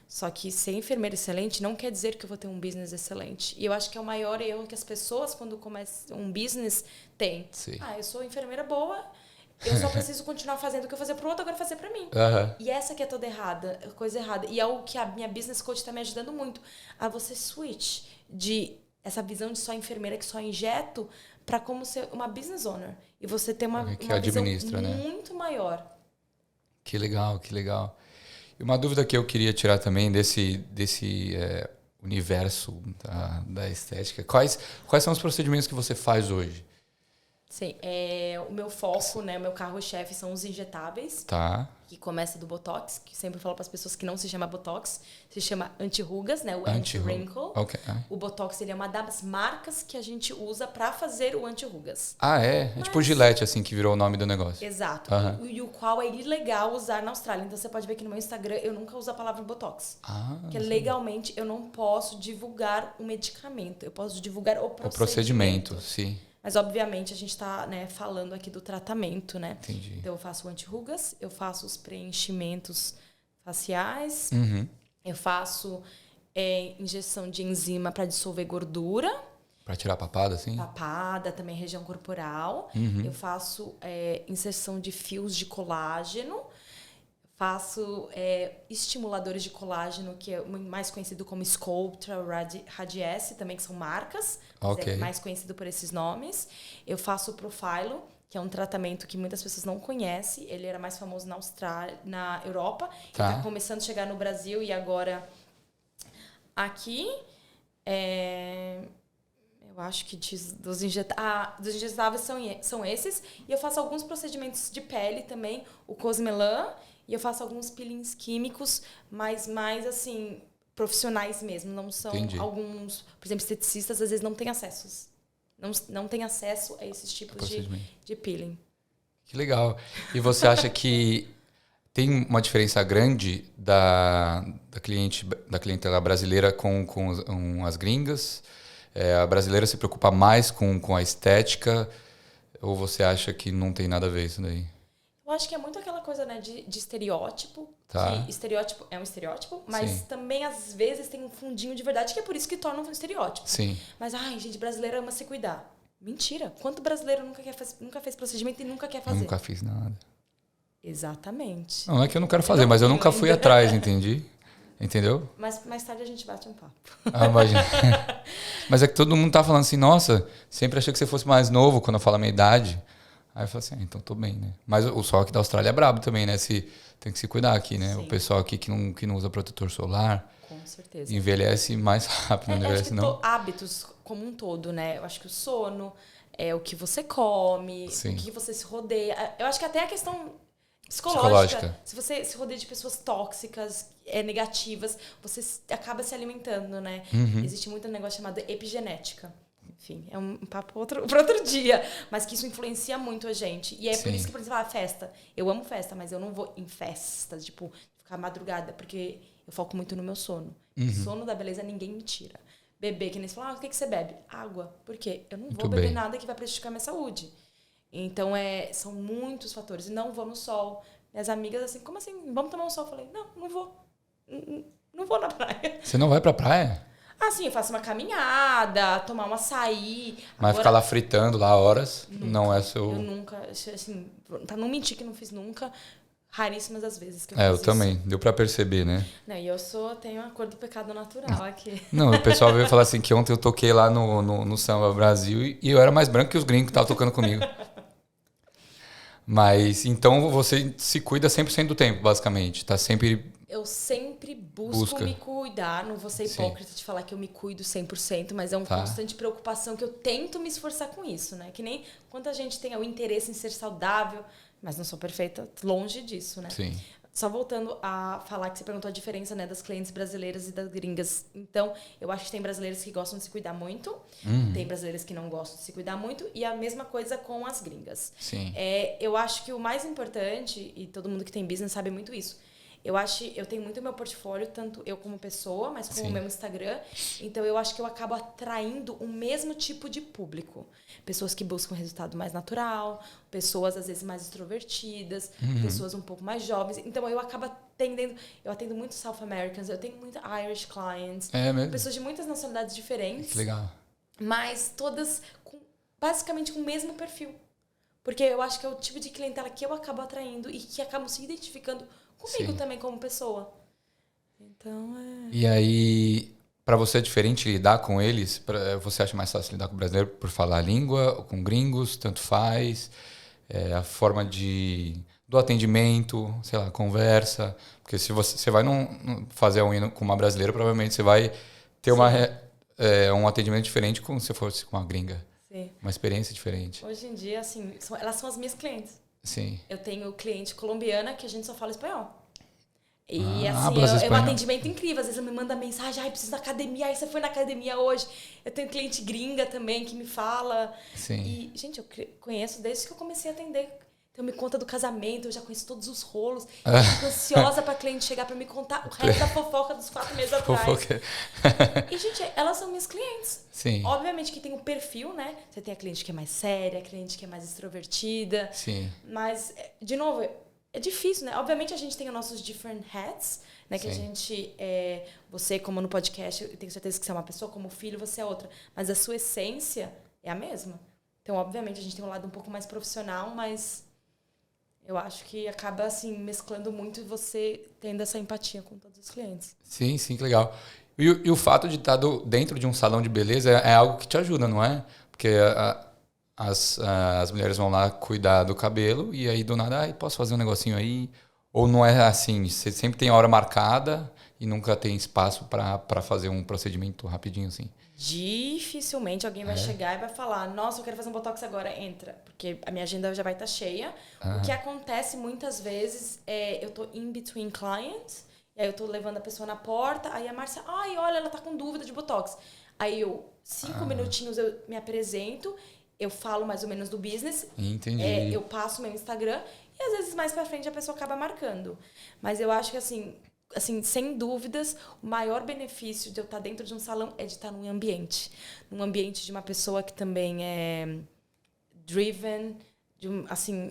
Só que ser enfermeira excelente não quer dizer que eu vou ter um business excelente. E eu acho que é o maior erro que as pessoas, quando começam um business, têm. Sim. Eu sou enfermeira boa, eu só preciso continuar fazendo o que eu fazia pro outro, agora fazer pra mim. E essa que é toda errada, coisa errada. E é o que a minha business coach tá me ajudando muito. A você switch de essa visão de só enfermeira que só injeto para como ser uma business owner. E você ter uma visão muito maior. Que legal. E uma dúvida que eu queria tirar também desse universo da estética. Quais são os procedimentos que você faz hoje? Sim, o meu foco, né, o meu carro-chefe são os injetáveis. Tá. Que começa do Botox, que sempre falo para as pessoas que não se chama Botox, se chama anti-rugas, né, o anti-wrinkle. Okay. O Botox, ele é uma das marcas que a gente usa para fazer o anti-rugas. É tipo o Gillette, assim, que virou o nome do negócio. Exato. E o qual é ilegal usar na Austrália. Então, você pode ver que no meu Instagram eu nunca uso a palavra Botox. Que legalmente eu não posso divulgar o medicamento. Eu posso divulgar o procedimento. O procedimento, sim. Mas, obviamente, a gente está, né, falando aqui do tratamento, né? Entendi. Então, eu faço anti-rugas, eu faço os preenchimentos faciais, eu faço injeção de enzima para dissolver gordura. Pra tirar a papada, assim? Papada, também região corporal. Eu faço inserção de fios de colágeno. Faço estimuladores de colágeno, que é mais conhecido como Sculptra, Radiesse, também que são marcas. Ok. É mais conhecido por esses nomes. Eu faço o Profilo, que é um tratamento que muitas pessoas não conhecem. Ele era mais famoso na Austrália, na Europa. Tá. Está começando a chegar no Brasil e agora aqui. Eu acho que dos injetáveis são esses. E eu faço alguns procedimentos de pele também, o Cosmelan. E eu faço alguns peelings químicos, mas mais, assim, profissionais mesmo. Não são alguns... Por exemplo, esteticistas, às vezes, não têm acessos. Não têm acesso a esses tipos de peeling. Que legal. E você acha que tem uma diferença grande da clientela brasileira com as gringas? A brasileira se preocupa mais com a estética? Ou você acha que não tem nada a ver isso daí? Eu acho que é muito aquela coisa, né, de estereótipo. Tá. Que estereótipo é um estereótipo, mas também, às vezes, tem um fundinho de verdade, que é por isso que torna um estereótipo. Sim. Mas, gente, brasileiro ama se cuidar. Mentira. Quanto brasileiro nunca fez procedimento e nunca quer fazer? Eu nunca fiz nada. Exatamente. Não é que eu não quero fazer, mas eu nunca fui atrás, entendi? Entendeu? Mas mais tarde a gente bate um papo. Imagina. Mas é que todo mundo tá falando assim, nossa, sempre achei que você fosse mais novo quando eu falo a minha idade. Aí eu falo assim, então tô bem, né? Mas o sol aqui da Austrália é brabo também, né? Tem que se cuidar aqui, né? Sim. O pessoal aqui que não usa protetor solar. Com certeza. Envelhece mais rápido, não envelhece não. Hábitos como um todo, né? Eu acho que o sono, o que você come, Sim. o que você se rodeia. Eu acho que até a questão psicológica. Se você se rodeia de pessoas tóxicas, negativas, você acaba se alimentando, né? Existe muito negócio chamado epigenética. Enfim, é um papo para outro dia. Mas que isso influencia muito a gente. E é por isso que, por exemplo, festa. Eu amo festa, mas eu não vou em festas, tipo, ficar madrugada, porque eu foco muito no meu sono. Sono da beleza ninguém me tira. Beber, que nem você fala, o que você bebe? Água. Por quê? Eu não vou beber nada que vai prejudicar minha saúde. Então, são muitos fatores. E não vou no sol. Minhas amigas, assim, como assim? Vamos tomar um sol? Eu falei, não vou. Não vou na praia. Você não vai pra praia? Sim, eu faço uma caminhada, tomar um açaí. Mas ficar lá fritando lá horas, nunca, não é seu... Eu nunca, assim, pra não mentir que não fiz nunca, raríssimas as vezes que eu eu fiz também, isso. Deu pra perceber, né? Não, e eu tenho a cor do pecado natural aqui. Não, o pessoal veio falar assim que ontem eu toquei lá no Samba Brasil e eu era mais branco que os gringos que estavam tocando comigo. Mas, então, você se cuida 100% do tempo, basicamente. Tá sempre... Eu sempre busco me cuidar. Não vou ser hipócrita de falar que eu me cuido 100%, mas é uma constante preocupação que eu tento me esforçar com isso, né? Que nem quanta gente tem o interesse em ser saudável, mas não sou perfeita, longe disso, né? Sim. Só voltando a falar que você perguntou a diferença, né, das clientes brasileiras e das gringas. Então, eu acho que tem brasileiros que gostam de se cuidar muito, tem brasileiros que não gostam de se cuidar muito, e a mesma coisa com as gringas. Sim. Eu acho que o mais importante, e todo mundo que tem business sabe muito isso, eu tenho muito meu portfólio, tanto eu como pessoa, mas como o meu Instagram. Então, eu acho que eu acabo atraindo o mesmo tipo de público. Pessoas que buscam resultado mais natural, pessoas, às vezes, mais extrovertidas, pessoas um pouco mais jovens. Então, eu acabo atendendo... Eu atendo muito South Americans, eu tenho muito Irish clients. Mesmo? Pessoas de muitas nacionalidades diferentes. Que legal. Mas todas, basicamente, com o mesmo perfil. Porque eu acho que é o tipo de clientela que eu acabo atraindo e que acabam se identificando comigo também como pessoa. Então, E aí, pra você é diferente lidar com eles? Você acha mais fácil lidar com o brasileiro por falar a língua, ou com gringos, tanto faz? A forma do atendimento, sei lá, conversa. Porque se você vai fazer a unha com uma brasileira, provavelmente você vai ter um atendimento diferente como se fosse com uma gringa. Sim. Uma experiência diferente. Hoje em dia, assim, elas são as minhas clientes. Sim. Eu tenho cliente colombiana que a gente só fala espanhol. E é um atendimento incrível. Às vezes ela me manda mensagem, preciso da academia, aí você foi na academia hoje. Eu tenho cliente gringa também que me fala. Sim. E, gente, eu conheço desde que eu comecei a atender. Então, me conta do casamento, eu já conheço todos os rolos. Eu fico ansiosa pra cliente chegar pra me contar o resto da fofoca dos 4 meses atrás. E, gente, elas são minhas clientes. Sim. Obviamente que tem um perfil, né? Você tem a cliente que é mais séria, a cliente que é mais extrovertida. Sim. Mas, de novo, É difícil, né? Obviamente a gente tem os nossos different hats, né? Que a gente... você, como no podcast, eu tenho certeza que você é uma pessoa, como filho, você é outra. Mas a sua essência é a mesma. Então, obviamente, a gente tem um lado um pouco mais profissional, mas eu acho que acaba, assim, mesclando muito e você tendo essa empatia com todos os clientes. Sim, sim, que legal. E o fato de estar dentro de um salão de beleza é algo que te ajuda, não é? Porque as mulheres vão lá cuidar do cabelo e aí do nada, posso fazer um negocinho aí? Ou não é assim? Você sempre tem a hora marcada e nunca tem espaço para fazer um procedimento rapidinho assim? Dificilmente alguém vai chegar e vai falar, nossa, eu quero fazer um botox agora, entra. Porque a minha agenda já vai estar cheia. O que acontece muitas vezes é, eu tô in between clients, e aí eu tô levando a pessoa na porta, aí a Márcia, olha, ela tá com dúvida de botox. Aí eu, 5 minutinhos eu me apresento, eu falo mais ou menos do business. Entendi. Eu passo meu Instagram e às vezes mais pra frente a pessoa acaba marcando. Mas eu acho que assim, sem dúvidas, o maior benefício de eu estar dentro de um salão é de estar num ambiente. Num ambiente de uma pessoa que também é driven, de um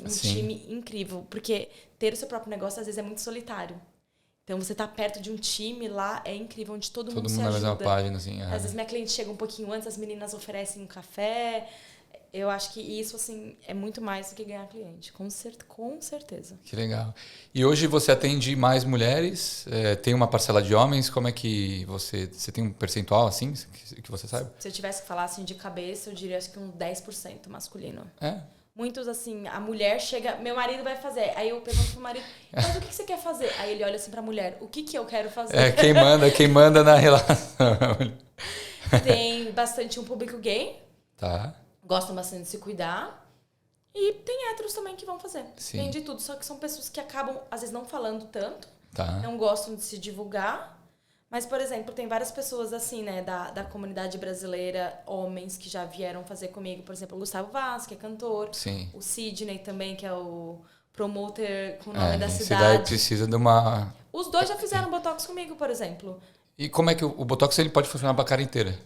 time incrível. Porque ter o seu próprio negócio, às vezes, é muito solitário. Então, você tá perto de um time lá, é incrível, onde todo mundo se ajuda. Todo mundo na mesma página, assim. Às vezes, minha cliente chega um pouquinho antes, as meninas oferecem um café. Eu acho que isso, assim, é muito mais do que ganhar cliente. Com certeza. Que legal. E hoje você atende mais mulheres? Tem uma parcela de homens? Como é que você tem um percentual, assim, que você sabe? Se eu tivesse que falar, assim, de cabeça, eu diria, acho que um 10% masculino. É? Muitos, assim, a mulher chega, meu marido vai fazer. Aí eu pergunto pro marido, mas o que você quer fazer? Aí ele olha assim pra mulher, o que eu quero fazer? Quem manda na relação. Tem bastante um público gay. Tá. Gostam bastante de se cuidar. E tem héteros também que vão fazer. Sim. Tem de tudo, só que são pessoas que acabam, às vezes, não falando tanto. Tá. Não gostam de se divulgar. Mas, por exemplo, tem várias pessoas assim, né, da comunidade brasileira, homens que já vieram fazer comigo. Por exemplo, o Gustavo Vaz, que é cantor. Sim. O Sidney também, que é o promoter com o nome da cidade. cidade. Precisa de uma... Os dois já fizeram botox comigo, por exemplo. E como é que o botox ele pode funcionar para a cara inteira?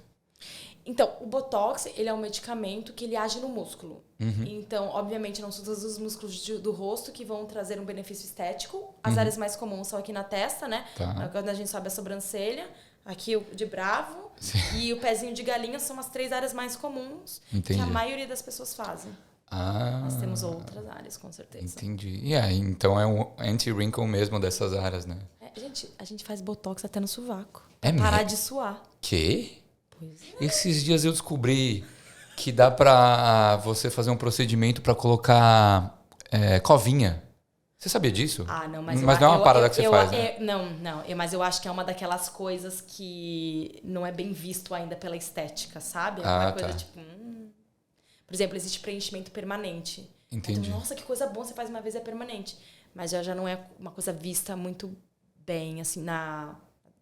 Então, o botox, ele é um medicamento que ele age no músculo. Então, obviamente, não são todos os músculos do rosto que vão trazer um benefício estético. As áreas mais comuns são aqui na testa, né? Tá. Quando a gente sobe a sobrancelha, aqui o de bravo. Sim. E o pezinho de galinha são as 3 áreas mais comuns. Entendi. Que a maioria das pessoas fazem. Nós temos outras áreas, com certeza. Entendi. Então é um anti-wrinkle mesmo dessas áreas, né? Gente, a gente faz botox até no sovaco. É Parar mesmo? de suar. Quê? Pois é. Esses dias eu descobri que dá pra você fazer um procedimento pra colocar covinha. Você sabia disso? Não, mas não é uma parada que você faz, né? Mas eu acho que é uma daquelas coisas que não é bem visto ainda pela estética, sabe? É uma coisa tipo... Por exemplo, existe preenchimento permanente. Entendi. Então, nossa, que coisa boa, você faz uma vez e é permanente. Mas já não é uma coisa vista muito bem, assim,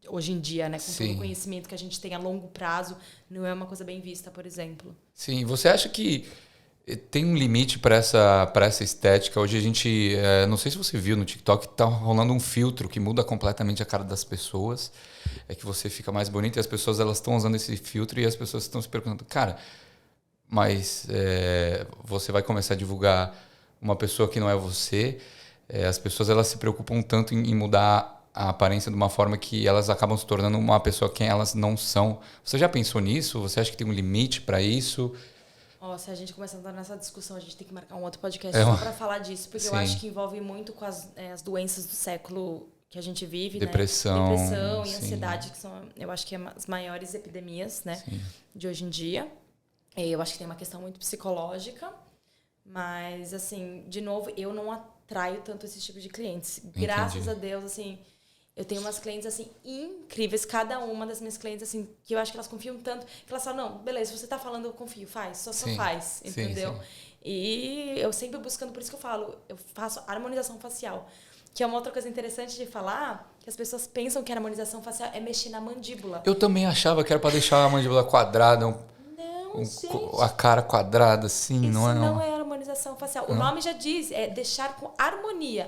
hoje em dia, né? Com todo o conhecimento que a gente tem a longo prazo, não é uma coisa bem vista, por exemplo. Sim, você acha que tem um limite para essa estética? Hoje a gente, não sei se você viu no TikTok, tá rolando um filtro que muda completamente a cara das pessoas, que você fica mais bonita e as pessoas elas estão usando esse filtro e as pessoas estão se perguntando, cara, mas você vai começar a divulgar uma pessoa que não é você, as pessoas elas se preocupam tanto em mudar a aparência de uma forma que elas acabam se tornando uma pessoa quem elas não são. Você já pensou nisso? Você acha que tem um limite para isso? Se a gente começar a entrar nessa discussão, a gente tem que marcar um outro podcast só para falar disso, porque eu acho que envolve muito com as doenças do século que a gente vive, depressão, né? Depressão e ansiedade, que são, eu acho que as maiores epidemias, né, de hoje em dia. Eu acho que tem uma questão muito psicológica, mas, assim, de novo, eu não atraio tanto esse tipo de clientes. Entendi. Graças a Deus, assim, eu tenho umas clientes, assim, incríveis. Cada uma das minhas clientes, assim, que eu acho que elas confiam tanto, que elas falam, não, beleza, você tá falando, eu confio, faz, só faz, entendeu? Sim. E eu sempre buscando, por isso que eu falo, eu faço harmonização facial. Que é uma outra coisa interessante de falar, que as pessoas pensam que a harmonização facial é mexer na mandíbula. Eu também achava que era para deixar a mandíbula quadrada, a cara quadrada, assim, isso não é? Não é harmonização facial. O nome já diz, é deixar com harmonia.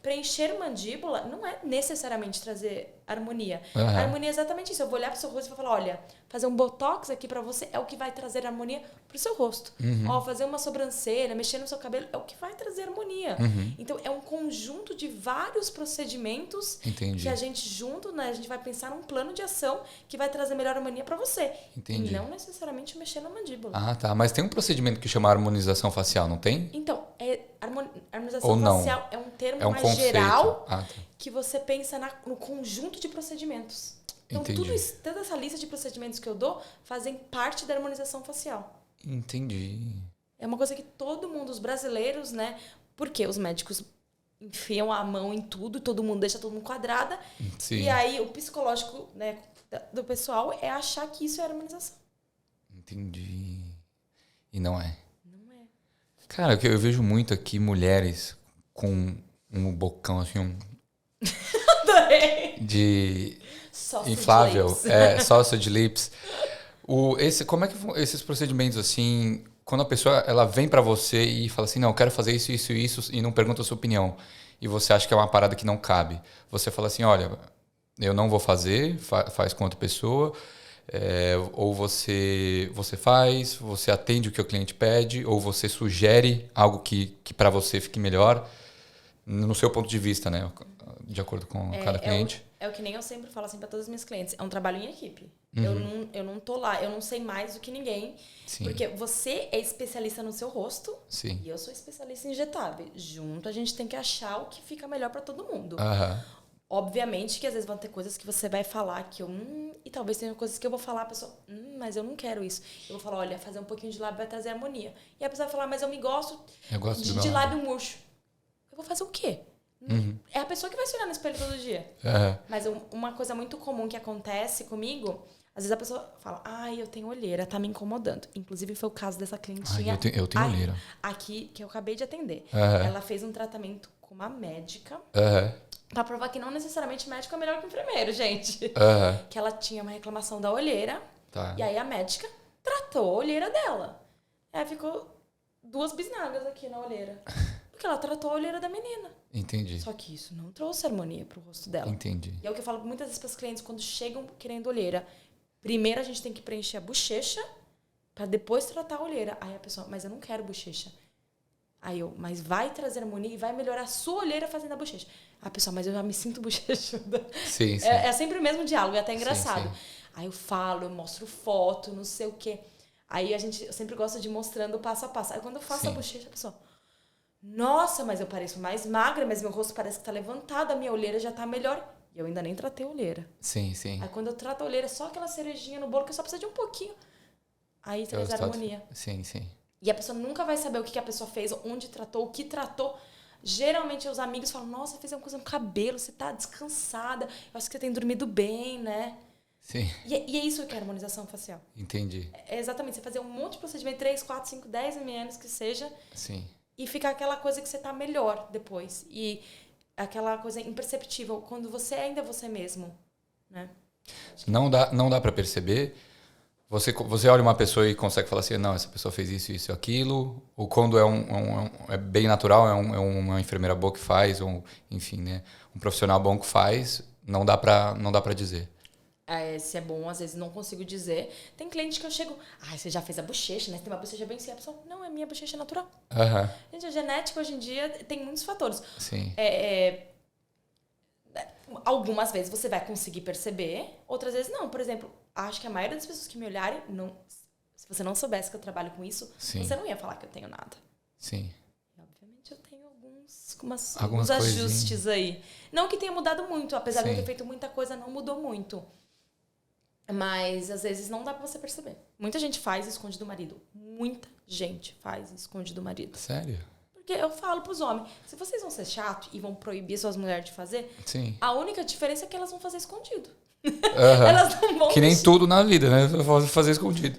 Preencher mandíbula não é necessariamente trazer harmonia. Uhum. A harmonia é exatamente isso. Eu vou olhar pro seu rosto e vou falar, olha, fazer um botox aqui pra você é o que vai trazer harmonia pro seu rosto. Ó, fazer uma sobrancelha, mexer no seu cabelo é o que vai trazer harmonia. Então, é um conjunto de vários procedimentos que a gente junto, né, a gente vai pensar num plano de ação que vai trazer melhor harmonia pra você. Entendi. E não necessariamente mexer na mandíbula. Ah, tá. Mas tem um procedimento que chama harmonização facial, não tem? Então, harmonização Ou não? facial é um termo É um mais conceito. geral Tá. que você pensa no conjunto de procedimentos. Então, Entendi. tudo isso, toda essa lista de procedimentos que eu dou fazem parte da harmonização facial. Entendi. É uma coisa que todo mundo, os brasileiros, né? Porque os médicos enfiam a mão em tudo, todo mundo deixa todo mundo quadrada. Sim. E aí, o psicológico, né, do pessoal é achar que isso é harmonização. Entendi. E não é. Não é. Cara, eu vejo muito aqui mulheres com um bocão assim, de Sausage inflável, lips. sausage lips. Como é que esses procedimentos assim, quando a pessoa ela vem pra você e fala assim, não, eu quero fazer isso, isso e isso, e não pergunta a sua opinião, e você acha que é uma parada que não cabe, você fala assim, olha, eu não vou fazer, faz com outra pessoa, ou você faz, você atende o que o cliente pede, ou você sugere algo que para você fique melhor, no seu ponto de vista, né? De acordo com cada cliente. É o que nem eu sempre falo assim para todos os meus clientes. É um trabalho em equipe. Eu não tô lá, eu não sei mais do que ninguém. Sim. Porque você é especialista no seu rosto. Sim. E eu sou especialista em injetável. Junto a gente tem que achar o que fica melhor para todo mundo. Obviamente que às vezes vão ter coisas que você vai falar que eu... e talvez tenha coisas que eu vou falar, a pessoa... mas eu não quero isso. Eu vou falar, olha, fazer um pouquinho de lábio vai trazer harmonia. E a pessoa vai falar, mas eu gosto de lábio murcho. Eu vou fazer o quê? É a pessoa que vai se olhar no espelho todo dia. Mas uma coisa muito comum que acontece comigo, às vezes a pessoa fala, eu tenho olheira, tá me incomodando. Inclusive foi o caso dessa clientinha. Eu tenho olheira. Aqui, que eu acabei de atender. Ela fez um tratamento com uma médica. Pra provar que não necessariamente médico é melhor que enfermeiro, gente. Que ela tinha uma reclamação da olheira. Tá. E aí a médica tratou a olheira dela. Aí ficou 2 bisnagas aqui na olheira. Porque ela tratou a olheira da menina. Entendi. Só que isso não trouxe harmonia pro rosto dela. Entendi. E é o que eu falo muitas vezes para os clientes quando chegam querendo olheira. Primeiro a gente tem que preencher a bochecha para depois tratar a olheira. Aí a pessoa, mas eu não quero bochecha. Aí eu, mas vai trazer harmonia e vai melhorar a sua olheira fazendo a bochecha. A pessoa, mas eu já me sinto bochechuda. Sim, sim. É sempre o mesmo diálogo, é até engraçado. Sim. Aí eu falo, eu mostro foto, não sei o quê. Aí eu sempre gosto de ir mostrando passo a passo. Aí quando eu faço a bochecha, a pessoa... Nossa, mas eu pareço mais magra, mas meu rosto parece que tá levantado, a minha olheira já tá melhor. E eu ainda nem tratei a olheira. Sim, sim. Aí quando eu trato a olheira, é só aquela cerejinha no bolo que só precisa de um pouquinho. Aí traz harmonia. Sim, sim. E a pessoa nunca vai saber o que a pessoa fez, onde tratou, o que tratou. Geralmente os amigos falam, nossa, fez uma coisa no cabelo, você tá descansada, eu acho que você tem dormido bem, né? Sim. E é isso que é harmonização facial. Entendi. É exatamente, você fazer um monte de procedimento, 3, 4, 5, 10 ml que seja. Sim. E ficar aquela coisa que você tá melhor depois. E aquela coisa imperceptível, quando você ainda é você mesmo, né? Não dá para perceber. Você olha uma pessoa e consegue falar assim, não, essa pessoa fez isso, aquilo. Ou quando é bem natural, é uma enfermeira boa que faz, ou enfim, né? Um profissional bom que faz, não dá para dizer. Se é bom, às vezes não consigo dizer. Tem cliente que eu chego, você já fez a bochecha, né? Você tem uma bochecha bem assim. A pessoa, não, é minha bochecha natural. Gente, a genética hoje em dia tem muitos fatores. Sim. Algumas vezes você vai conseguir perceber, outras vezes não. Por exemplo, acho que a maioria das pessoas que me olharem, se você não soubesse que eu trabalho com isso, sim, você não ia falar que eu tenho nada. Sim. E, obviamente eu tenho alguns ajustes aí. Não que tenha mudado muito, apesar de eu ter feito muita coisa, não mudou muito. Mas às vezes não dá pra você perceber. Muita gente faz e esconde do marido. Muita gente faz e esconde do marido. Sério? Porque eu falo pros homens, se vocês vão ser chatos e vão proibir suas mulheres de fazer, sim, a única diferença é que elas vão fazer escondido. Elas não vão que nem tudo na vida, né? Fazer escondido.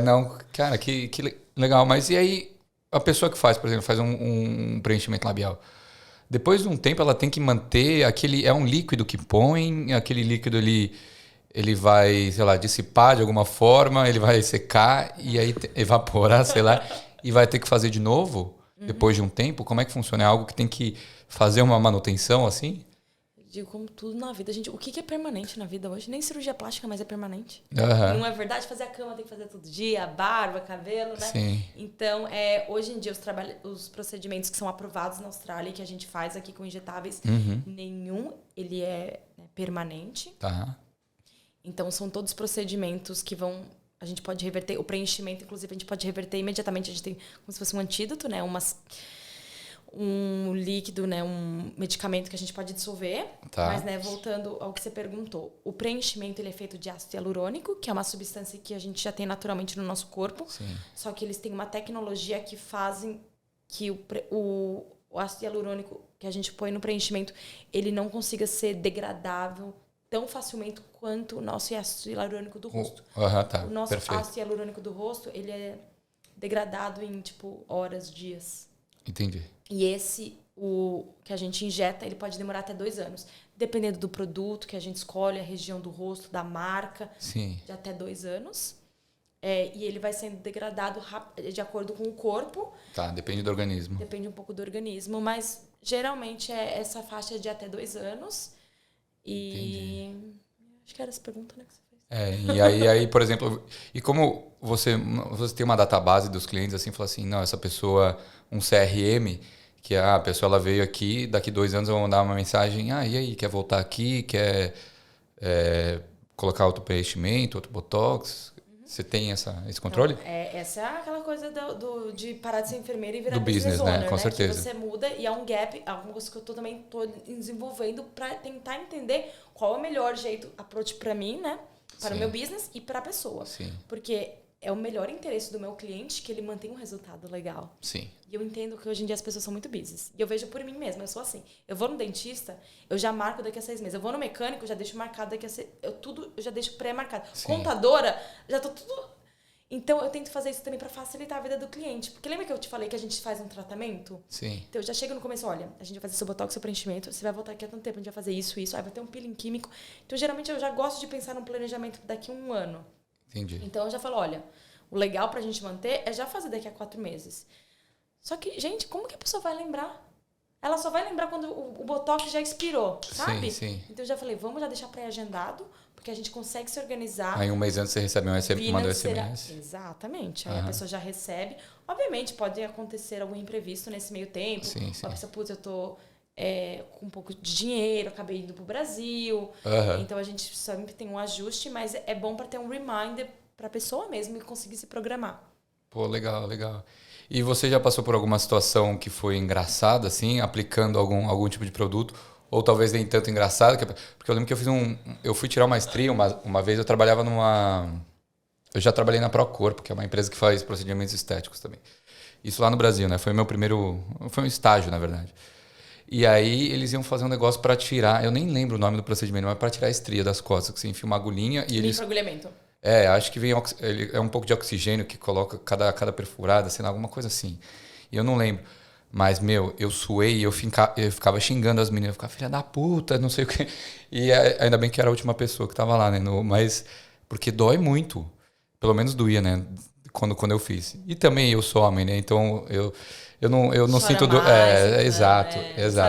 Não, cara, que legal. Mas e aí, a pessoa que faz, por exemplo, faz um preenchimento labial. Depois de um tempo, ela tem que manter aquele... É um líquido que põe, aquele líquido ele vai, sei lá, dissipar de alguma forma, ele vai secar e aí evaporar, sei lá, e vai ter que fazer de novo depois de um tempo? Como é que funciona? É algo que tem que fazer uma manutenção assim? Digo, como tudo na vida, gente, o que é permanente na vida hoje? Nem cirurgia plástica mais é permanente. Aham. Não é verdade? Fazer a cama tem que fazer todo dia, barba, cabelo, né? Sim. Então, hoje em dia, os procedimentos que são aprovados na Austrália e que a gente faz aqui com injetáveis, nenhum ele é permanente. Tá. Então, são todos procedimentos que a gente pode reverter. O preenchimento, inclusive, a gente pode reverter imediatamente. A gente tem como se fosse um antídoto, né? Um líquido, né, um medicamento que a gente pode dissolver. Tá. Mas, né, voltando ao que você perguntou, o preenchimento ele é feito de ácido hialurônico, que é uma substância que a gente já tem naturalmente no nosso corpo. Sim. Só que eles têm uma tecnologia que fazem que o ácido hialurônico que a gente põe no preenchimento, ele não consiga ser degradável tão facilmente quanto o nosso ácido hialurônico do rosto. Tá. O nosso Perfeito. ácido hialurônico do rosto, ele é degradado em, horas, dias. Entendi. E o que a gente injeta, ele pode demorar até 2 anos. Dependendo do produto que a gente escolhe, a região do rosto, da marca, Sim. de até 2 anos. E ele vai sendo degradado de acordo com o corpo. Tá, depende do organismo. Depende um pouco do organismo, mas geralmente é essa faixa de até 2 anos. E acho que era essa pergunta, né, que você fez. E aí, por exemplo, e como você tem uma database dos clientes, assim, fala assim, não, essa pessoa, um CRM, que a pessoa ela veio aqui, daqui 2 anos eu vou mandar uma mensagem, e aí, quer voltar aqui, quer colocar outro preenchimento, outro botox? Você tem esse controle? Então, essa é aquela coisa de parar de ser enfermeira e virar Do business, né? owner, Com certeza. Que você muda e é um gap, alguma coisa que eu também tô desenvolvendo para tentar entender qual é o melhor jeito, approach para mim, né? Para o meu business e para a pessoa. Sim. Porque é o melhor interesse do meu cliente que ele mantenha um resultado legal. Sim. E eu entendo que hoje em dia as pessoas são muito busy. E eu vejo por mim mesma, eu sou assim. Eu vou no dentista, eu já marco daqui a 6 meses. Eu vou no mecânico, eu já deixo marcado daqui a 6... Eu já deixo pré-marcado. Sim. Contadora, já tô tudo... Então, eu tento fazer isso também para facilitar a vida do cliente. Porque lembra que eu te falei que a gente faz um tratamento? Sim. Então, eu já chego no começo, olha, a gente vai fazer seu botox, seu preenchimento, você vai voltar aqui há tanto tempo, a gente vai fazer isso, aí vai ter um peeling químico. Então, geralmente, eu já gosto de pensar num planejamento daqui a 1 ano. Entendi. Então, eu já falo, olha, o legal pra gente manter é já fazer daqui a 4 meses. Só que, gente, como que a pessoa vai lembrar? Ela só vai lembrar quando o botox já expirou, sabe? Sim, sim. Então, eu já falei, vamos já deixar pré-agendado, porque a gente consegue se organizar. Aí 1 mês antes você recebe manda um SMS. Exatamente. Aí a pessoa já recebe. Obviamente, pode acontecer algum imprevisto nesse meio tempo. Sim, sim. A pessoa, putz, eu tô com um pouco de dinheiro, acabei indo pro Brasil. Então, a gente sempre tem um ajuste, mas é bom para ter um reminder para a pessoa mesmo e conseguir se programar. Pô, legal, legal. E você já passou por alguma situação que foi engraçada, assim, aplicando algum tipo de produto? Ou talvez nem tanto engraçado? Porque eu lembro que eu fui tirar uma maestria, uma vez eu trabalhava eu já trabalhei na Procorpo, que é uma empresa que faz procedimentos estéticos também. Isso lá no Brasil, né? Foi um estágio, na verdade. E aí eles iam fazer um negócio para tirar, eu nem lembro o nome do procedimento, mas para tirar a estria das costas, que você enfia uma agulhinha e eles... Microagulhamento. Acho que é um pouco de oxigênio que coloca cada perfurada, sei lá, alguma coisa assim. E eu não lembro. Mas, eu suei e eu ficava xingando as meninas. Eu ficava, filha da puta, não sei o quê. E ainda bem que era a última pessoa que tava lá, né? Mas, porque dói muito. Pelo menos doía, né? Quando eu fiz. E também eu sou homem, né? Então, eu não sinto dor. Exato.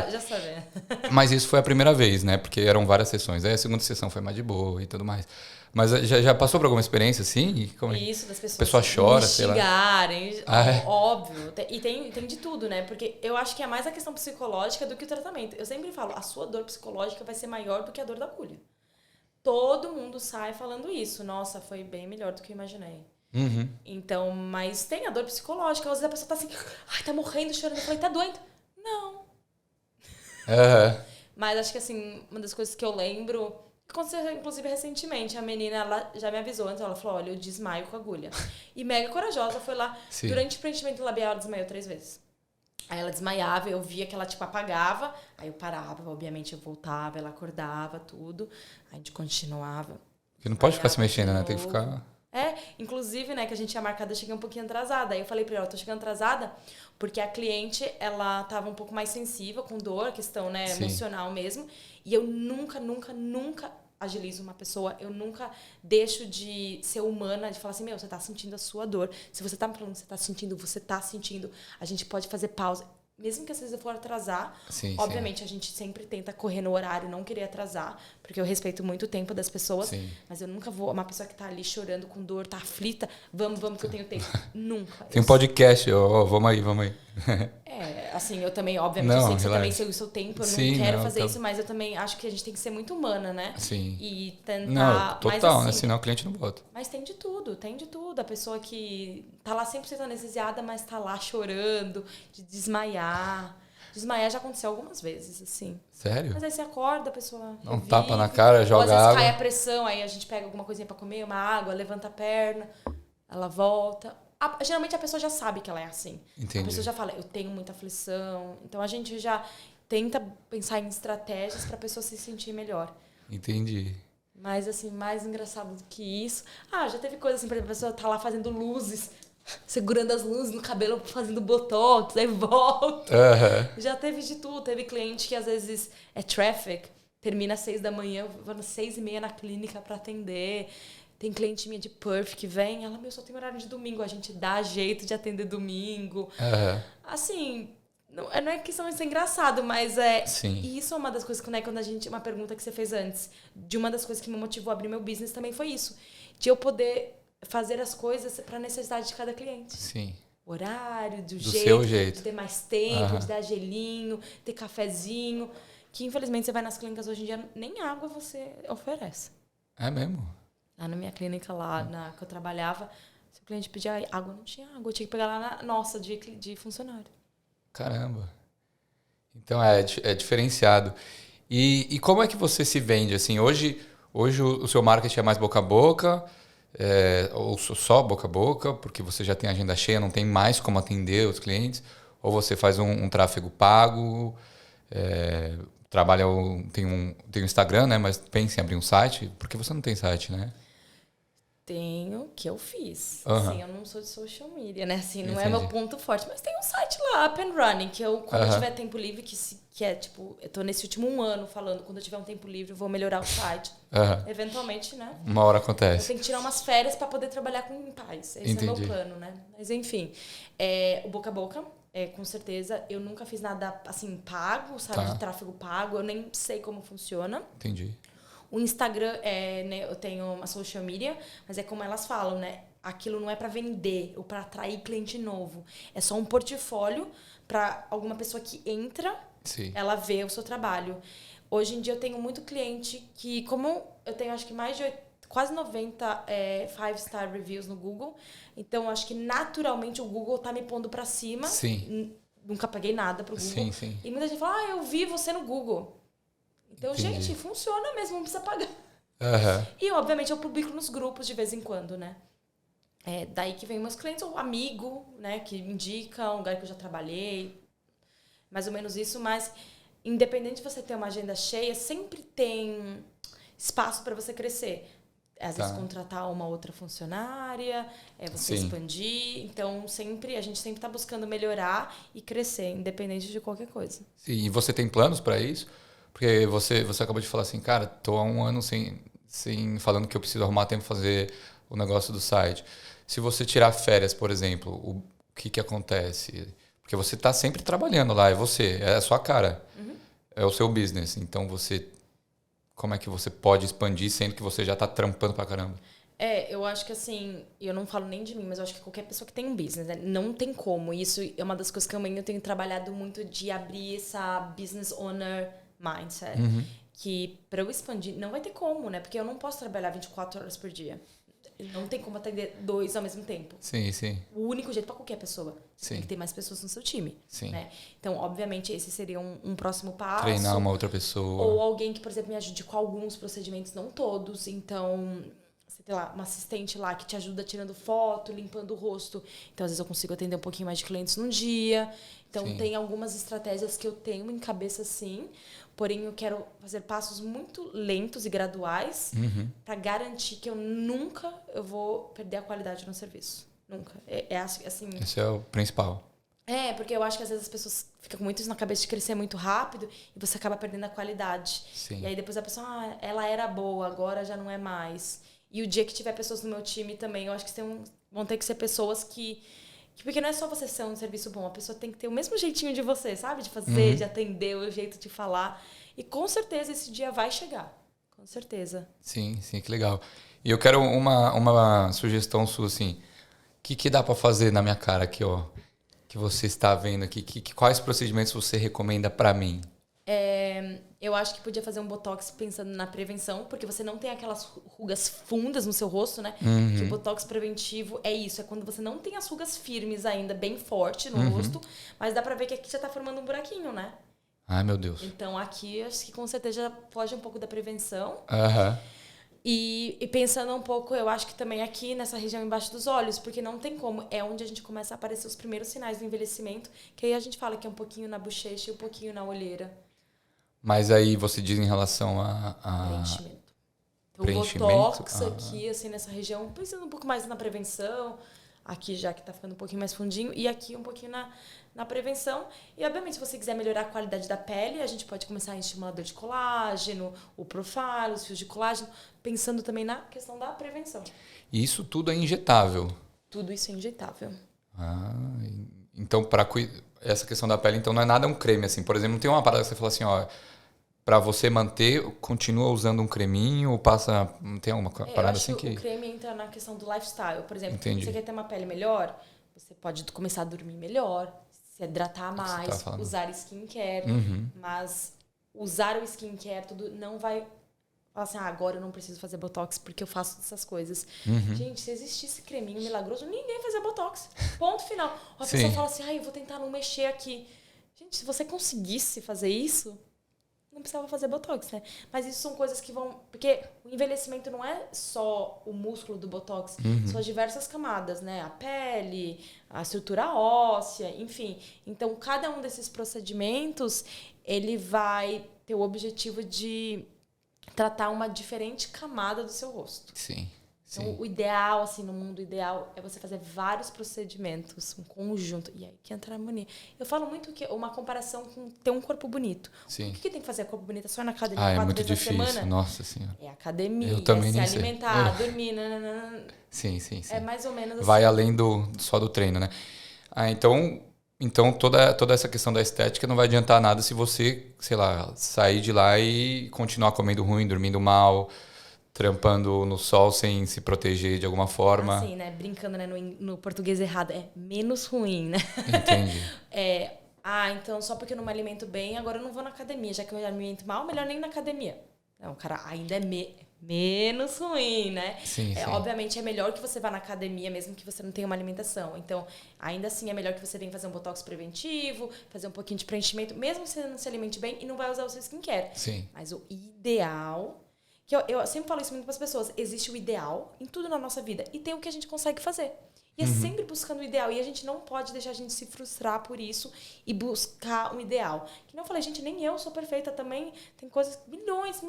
Já sabia. Mas isso foi a primeira vez, né? Porque eram várias sessões. Aí a segunda sessão foi mais de boa e tudo mais. Mas já passou por alguma experiência assim? Isso, das pessoas. A pessoa chora, sei lá. Xingarem, óbvio. E tem de tudo, né? Porque eu acho que é mais a questão psicológica do que o tratamento. Eu sempre falo, a sua dor psicológica vai ser maior do que a dor da agulha. Todo mundo sai falando isso. Nossa, foi bem melhor do que eu imaginei. Uhum. Então, mas tem a dor psicológica. Às vezes a pessoa tá assim, ai, tá morrendo, chorando. Eu falei, tá doendo? Não. Mas acho que assim, uma das coisas que eu lembro... Aconteceu, inclusive, recentemente. A menina, ela já me avisou antes. Ela falou, olha, eu desmaio com a agulha. E mega corajosa, foi lá. Sim. Durante o preenchimento labial, ela desmaiou 3 vezes. Aí ela desmaiava, eu via que ela, apagava. Aí eu parava, obviamente eu voltava, ela acordava, tudo. Aí a gente continuava. Porque não pode ficar se mexendo, né? Tem que ficar... Inclusive, né, que a gente tinha marcado, eu cheguei um pouquinho atrasada. Aí eu falei pra ela, tô chegando atrasada, porque a cliente, ela tava um pouco mais sensível com dor, questão, né, emocional mesmo. E eu nunca agilizo uma pessoa, eu nunca deixo de ser humana, de falar assim, você tá sentindo a sua dor. Se você tá me falando que você tá sentindo, a gente pode fazer pausa. mesmo que às vezes eu for atrasar, Sim, obviamente a gente sempre tenta correr no horário, não querer atrasar, porque eu respeito muito o tempo das pessoas, sim. mas eu nunca vou, uma pessoa que tá ali chorando com dor, tá aflita, vamos que eu tenho tempo. Nunca. Tem um podcast, vamos aí. Assim, eu também, obviamente, Não, eu sei que você relaxa. também tem o seu tempo, eu Sim, não quero não, fazer tá... isso, mas eu também acho que a gente tem que ser muito humana, né? Sim. E tentar... Não, total, mas, assim, né? Senão o cliente não volta. Mas tem de tudo. A pessoa que tá lá 100% anestesiada, mas tá lá chorando, de desmaiar. Desmaiar já aconteceu algumas vezes, assim. Sério? Mas aí você acorda, a pessoa Dá um revive, tapa na cara, joga ou às vezes água. cai a pressão, aí a gente pega alguma coisinha pra comer, uma água, levanta a perna, ela volta. Geralmente a pessoa já sabe que ela é assim. Entendi. A pessoa já fala, eu tenho muita aflição. Então a gente já tenta pensar em estratégias pra pessoa se sentir melhor. Entendi. Mas, assim, mais engraçado do que isso... já teve coisa assim, por exemplo, a pessoa tá lá fazendo luzes, segurando as luzes no cabelo, fazendo botox, aí volta. Já teve de tudo. Teve cliente que, às vezes, é traffic, termina às 6 da manhã, eu vou às 6:30 na clínica pra atender. Tem cliente minha de Perth que vem, ela, só tem horário de domingo, a gente dá jeito de atender domingo. Assim... Não é questão de ser engraçado, mas Sim. E isso é uma das coisas, né, quando a gente... Uma pergunta que você fez antes. De uma das coisas que me motivou a abrir meu business também foi isso. De eu poder fazer as coisas para a necessidade de cada cliente. Sim. Horário, do seu jeito. de ter mais tempo, de dar gelinho, ter cafezinho. Que, infelizmente, você vai nas clínicas hoje em dia, nem água você oferece. É mesmo? Lá na minha clínica, que eu trabalhava, se o cliente pedia água, não tinha água. Eu tinha que pegar lá na nossa, de funcionário. Caramba. Então é diferenciado. E como é que você se vende? Assim, hoje o seu marketing é mais boca a boca, ou só boca a boca, porque você já tem agenda cheia, não tem mais como atender os clientes, ou você faz um tráfego pago, trabalha tem um Instagram, né? Mas pensa em abrir um site, porque você não tem site, né? Tenho, que eu fiz. Uhum. Assim, eu não sou de social media, né? Assim, não Entendi. é meu ponto forte. Mas tem um site lá, Up and Running, que eu, quando eu tiver tempo livre, que é tipo... Eu tô nesse último 1 ano falando, quando eu tiver um tempo livre, eu vou melhorar o site. Eventualmente, né? Uma hora acontece. Eu tenho que tirar umas férias pra poder trabalhar em paz. Esse é o meu plano, né? Mas, enfim. O boca a boca, com certeza. Eu nunca fiz nada, assim, pago, sabe? De tráfego pago. Eu nem sei como funciona. Entendi. O Instagram, né, eu tenho uma social media, mas é como elas falam, né? Aquilo não é para vender ou para atrair cliente novo. É só um portfólio para alguma pessoa que entra, ela vê o seu trabalho. Hoje em dia eu tenho muito cliente que, como eu tenho acho que mais de quase 90 5-star reviews no Google, então acho que naturalmente o Google tá me pondo para cima. Sim. Nunca paguei nada pro Google. Sim. E muita gente fala, eu vi você no Google. Então, Entendi. gente, funciona mesmo, não precisa pagar. E, obviamente, eu publico nos grupos de vez em quando, né? Daí que vem meus clientes, ou amigo, né? Que indica um lugar que eu já trabalhei. Mais ou menos isso, mas independente de você ter uma agenda cheia, sempre tem espaço para você crescer. Às vezes contratar uma outra funcionária, você expandir. Então, a gente sempre está buscando melhorar e crescer, independente de qualquer coisa. Sim, e você tem planos para isso? Porque você acabou de falar assim, cara, tô há 1 ano sem falando que eu preciso arrumar tempo para fazer o negócio do site. Se você tirar férias, por exemplo, o que acontece? Porque você tá sempre trabalhando lá, é a sua cara, é o seu business. Então como é que você pode expandir sendo que você já tá trampando pra caramba? Eu acho que assim, eu não falo nem de mim, mas eu acho que qualquer pessoa que tem um business, né, não tem como. Isso é uma das coisas que eu tenho trabalhado muito, de abrir essa business owner mindset. Que para eu expandir, não vai ter como, né? Porque eu não posso trabalhar 24 horas por dia. Não tem como atender 2 ao mesmo tempo. Sim. O único jeito para qualquer pessoa. Tem que ter mais pessoas no seu time. Né? Então, obviamente, esse seria um próximo passo. Treinar uma outra pessoa. Ou alguém que, por exemplo, me ajude com alguns procedimentos, não todos. Então, você tem lá uma assistente lá que te ajuda tirando foto, limpando o rosto. Então, às vezes eu consigo atender um pouquinho mais de clientes num dia. Então, tem algumas estratégias que eu tenho em cabeça, sim. Porém, eu quero fazer passos muito lentos e graduais para garantir que eu nunca vou perder a qualidade no serviço. Nunca. Assim... Esse é o principal. Porque eu acho que às vezes as pessoas ficam com muito isso na cabeça de crescer muito rápido e você acaba perdendo a qualidade. Sim. E aí depois a pessoa, ela era boa, agora já não é mais. E o dia que tiver pessoas no meu time também, eu acho que vão ter que ser pessoas que Porque não é só você ser um serviço bom, a pessoa tem que ter o mesmo jeitinho de você, sabe? De fazer, de atender, o jeito de falar. E com certeza esse dia vai chegar. Com certeza. Sim, que legal. E eu quero uma sugestão sua, assim. O que dá pra fazer na minha cara aqui, ó? Que você está vendo aqui. Quais procedimentos você recomenda pra mim? Eu acho que podia fazer um botox pensando na prevenção, porque você não tem aquelas rugas fundas no seu rosto, né? Que o botox preventivo é isso, é quando você não tem as rugas firmes ainda, bem forte no rosto, mas dá pra ver que aqui já tá formando um buraquinho, né? Ai, meu Deus. Então aqui, acho que com certeza já foge um pouco da prevenção. Aham. E pensando um pouco, eu acho que também aqui nessa região embaixo dos olhos, porque não tem como, é onde a gente começa a aparecer os primeiros sinais do envelhecimento, que aí a gente fala que é um pouquinho na bochecha e um pouquinho na olheira. Mas aí você diz em relação Preenchimento. Então, o preenchimento? botox aqui, assim, nessa região, pensando um pouco mais na prevenção, aqui já que tá ficando um pouquinho mais fundinho, e aqui um pouquinho na prevenção. E, obviamente, se você quiser melhorar a qualidade da pele, a gente pode começar em estimulador de colágeno, o Profile, os fios de colágeno, pensando também na questão da prevenção. E isso tudo é injetável? Tudo isso é injetável. Então, essa questão da pele, então não é nada um creme, assim. Por exemplo, não tem uma parada que você fala assim, ó, pra você manter, continua usando um creminho ou passa... Não tem alguma parada assim que... O creme entra na questão do lifestyle. Por exemplo, Entendi. você quer ter uma pele melhor, você pode começar a dormir melhor, se hidratar mais, usar skincare. Mas usar o skincare tudo não vai... Falar assim, agora eu não preciso fazer botox porque eu faço essas coisas. Gente, se existisse creminho milagroso, ninguém fazia botox. Ponto final. A pessoa fala assim, eu vou tentar não mexer aqui. Gente, se você conseguisse fazer isso, não precisava fazer botox, né? Mas isso são coisas que vão... Porque o envelhecimento não é só o músculo do botox. São as diversas camadas, né? A pele, a estrutura óssea, enfim. Então, cada um desses procedimentos, ele vai ter o objetivo de tratar uma diferente camada do seu rosto. Sim. Então, o ideal, assim, no mundo ideal, é você fazer vários procedimentos, um conjunto. E aí que entra a harmonia. Eu falo muito que uma comparação com ter um corpo bonito. Sim. O que tem que fazer corpo bonito? É só ir na academia 4 é muito vezes difícil. na semana? Nossa Senhora. É academia, Eu também é se nem sei. alimentar, dormir. Nananana. Sim. É mais ou menos assim. Vai além só do treino, né? Então toda essa questão da estética não vai adiantar nada se você, sei lá, sair de lá e continuar comendo ruim, dormindo mal, trampando no sol sem se proteger de alguma forma. Assim, né? Brincando, né? No português errado. É menos ruim, né? Entendi. Então só porque eu não me alimento bem, agora eu não vou na academia. Já que eu me alimento mal, melhor nem ir na academia. Não, cara, ainda é menos ruim, né? Sim. Obviamente é melhor que você vá na academia, mesmo que você não tenha uma alimentação. Então, ainda assim é melhor que você venha fazer um botox preventivo, fazer um pouquinho de preenchimento, mesmo que você não se alimente bem e não vai usar o seu skincare. Sim. Mas o ideal... que eu sempre falo isso muito para as pessoas. Existe o ideal em tudo na nossa vida e tem o que a gente consegue fazer. E é sempre buscando o ideal. E a gente não pode deixar a gente se frustrar por isso e buscar um ideal. Que não eu falei, gente, nem eu sou perfeita também. Tem coisas, milhões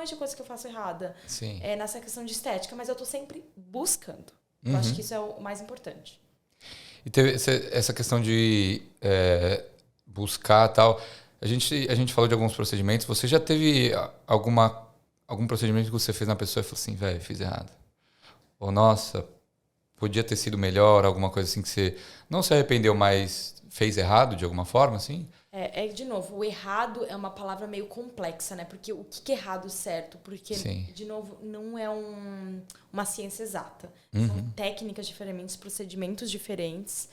de coisas que eu faço errada. Sim. Nessa questão de estética. Mas eu tô sempre buscando. Eu acho que isso é o mais importante. E teve essa questão de buscar e tal. A gente falou de alguns procedimentos. Você já teve algum procedimento que você fez na pessoa e falou assim, velho, fiz errado? Ou, nossa... Podia ter sido melhor, alguma coisa assim que você não se arrependeu, mas fez errado de alguma forma, assim? De novo, o errado é uma palavra meio complexa, né? Porque o que é errado certo? Porque, de novo, não é uma ciência exata. São técnicas diferentes, procedimentos diferentes.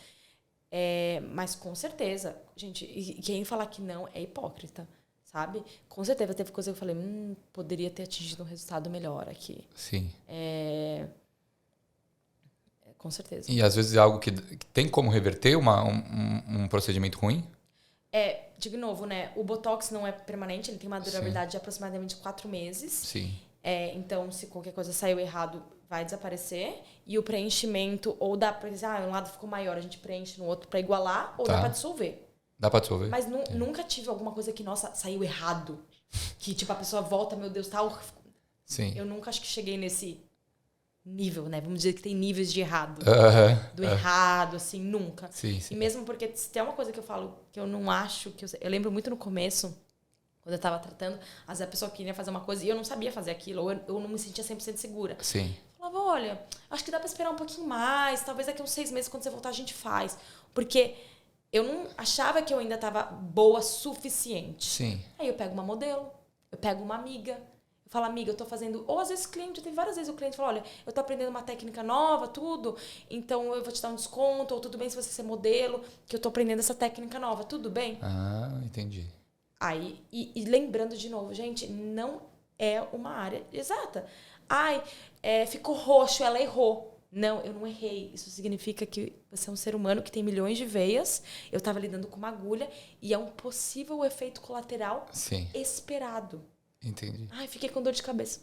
Mas com certeza, gente, quem falar que não é hipócrita, sabe? Com certeza teve coisa que eu falei, poderia ter atingido um resultado melhor aqui. Sim. Com certeza. E às vezes é algo que tem como reverter um procedimento ruim? De novo, né? O Botox não é permanente, ele tem uma durabilidade de aproximadamente 4 meses. Sim. Então, se qualquer coisa saiu errado, vai desaparecer. E o preenchimento, ou dá pra dizer, um lado ficou maior, a gente preenche no outro pra igualar, ou dá pra dissolver. Dá pra dissolver? Mas nunca tive alguma coisa que, nossa, saiu errado. Que, tipo, a pessoa volta, meu Deus, tal. Sim. Eu nunca acho que cheguei nesse nível, né? Vamos dizer que tem níveis de errado. Do errado, assim, nunca. Sim. E mesmo porque se tem uma coisa que eu falo que eu não acho, que eu lembro muito no começo, quando eu tava tratando, às vezes a pessoa queria fazer uma coisa e eu não sabia fazer aquilo, ou eu não me sentia 100% segura. Sim. Eu falava, falava, olha, acho que dá pra esperar um pouquinho mais, talvez daqui a uns 6 meses, quando você voltar, a gente faz. Porque eu não achava que eu ainda tava boa o suficiente. Sim. Aí eu pego uma modelo, eu pego uma amiga, eu falo, amiga, eu tô fazendo... Ou às vezes o cliente, tem várias vezes o cliente fala, olha, eu tô aprendendo uma técnica nova, tudo, então eu vou te dar um desconto, ou tudo bem se você ser modelo, que eu tô aprendendo essa técnica nova, tudo bem? Ah, entendi. Aí, e lembrando de novo, gente, não é uma área exata. Ai, ficou roxo, ela errou. Não, eu não errei. Isso significa que você é um ser humano que tem milhões de veias. Eu estava lidando com uma agulha e é um possível efeito colateral esperado. Entendi. Ai, fiquei com dor de cabeça.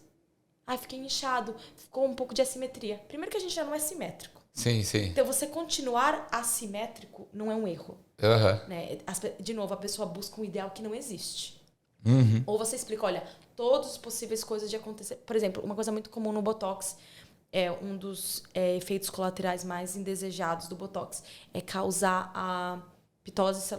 Ai, fiquei inchado. Ficou um pouco de assimetria. Primeiro que a gente já não é simétrico. Sim. Então, você continuar assimétrico não é um erro. Né? De novo, a pessoa busca um ideal que não existe. Uhum. Ou você explica, olha, todas as possíveis coisas de acontecer. Por exemplo, uma coisa muito comum no Botox, um dos efeitos colaterais mais indesejados do Botox é causar a pitose,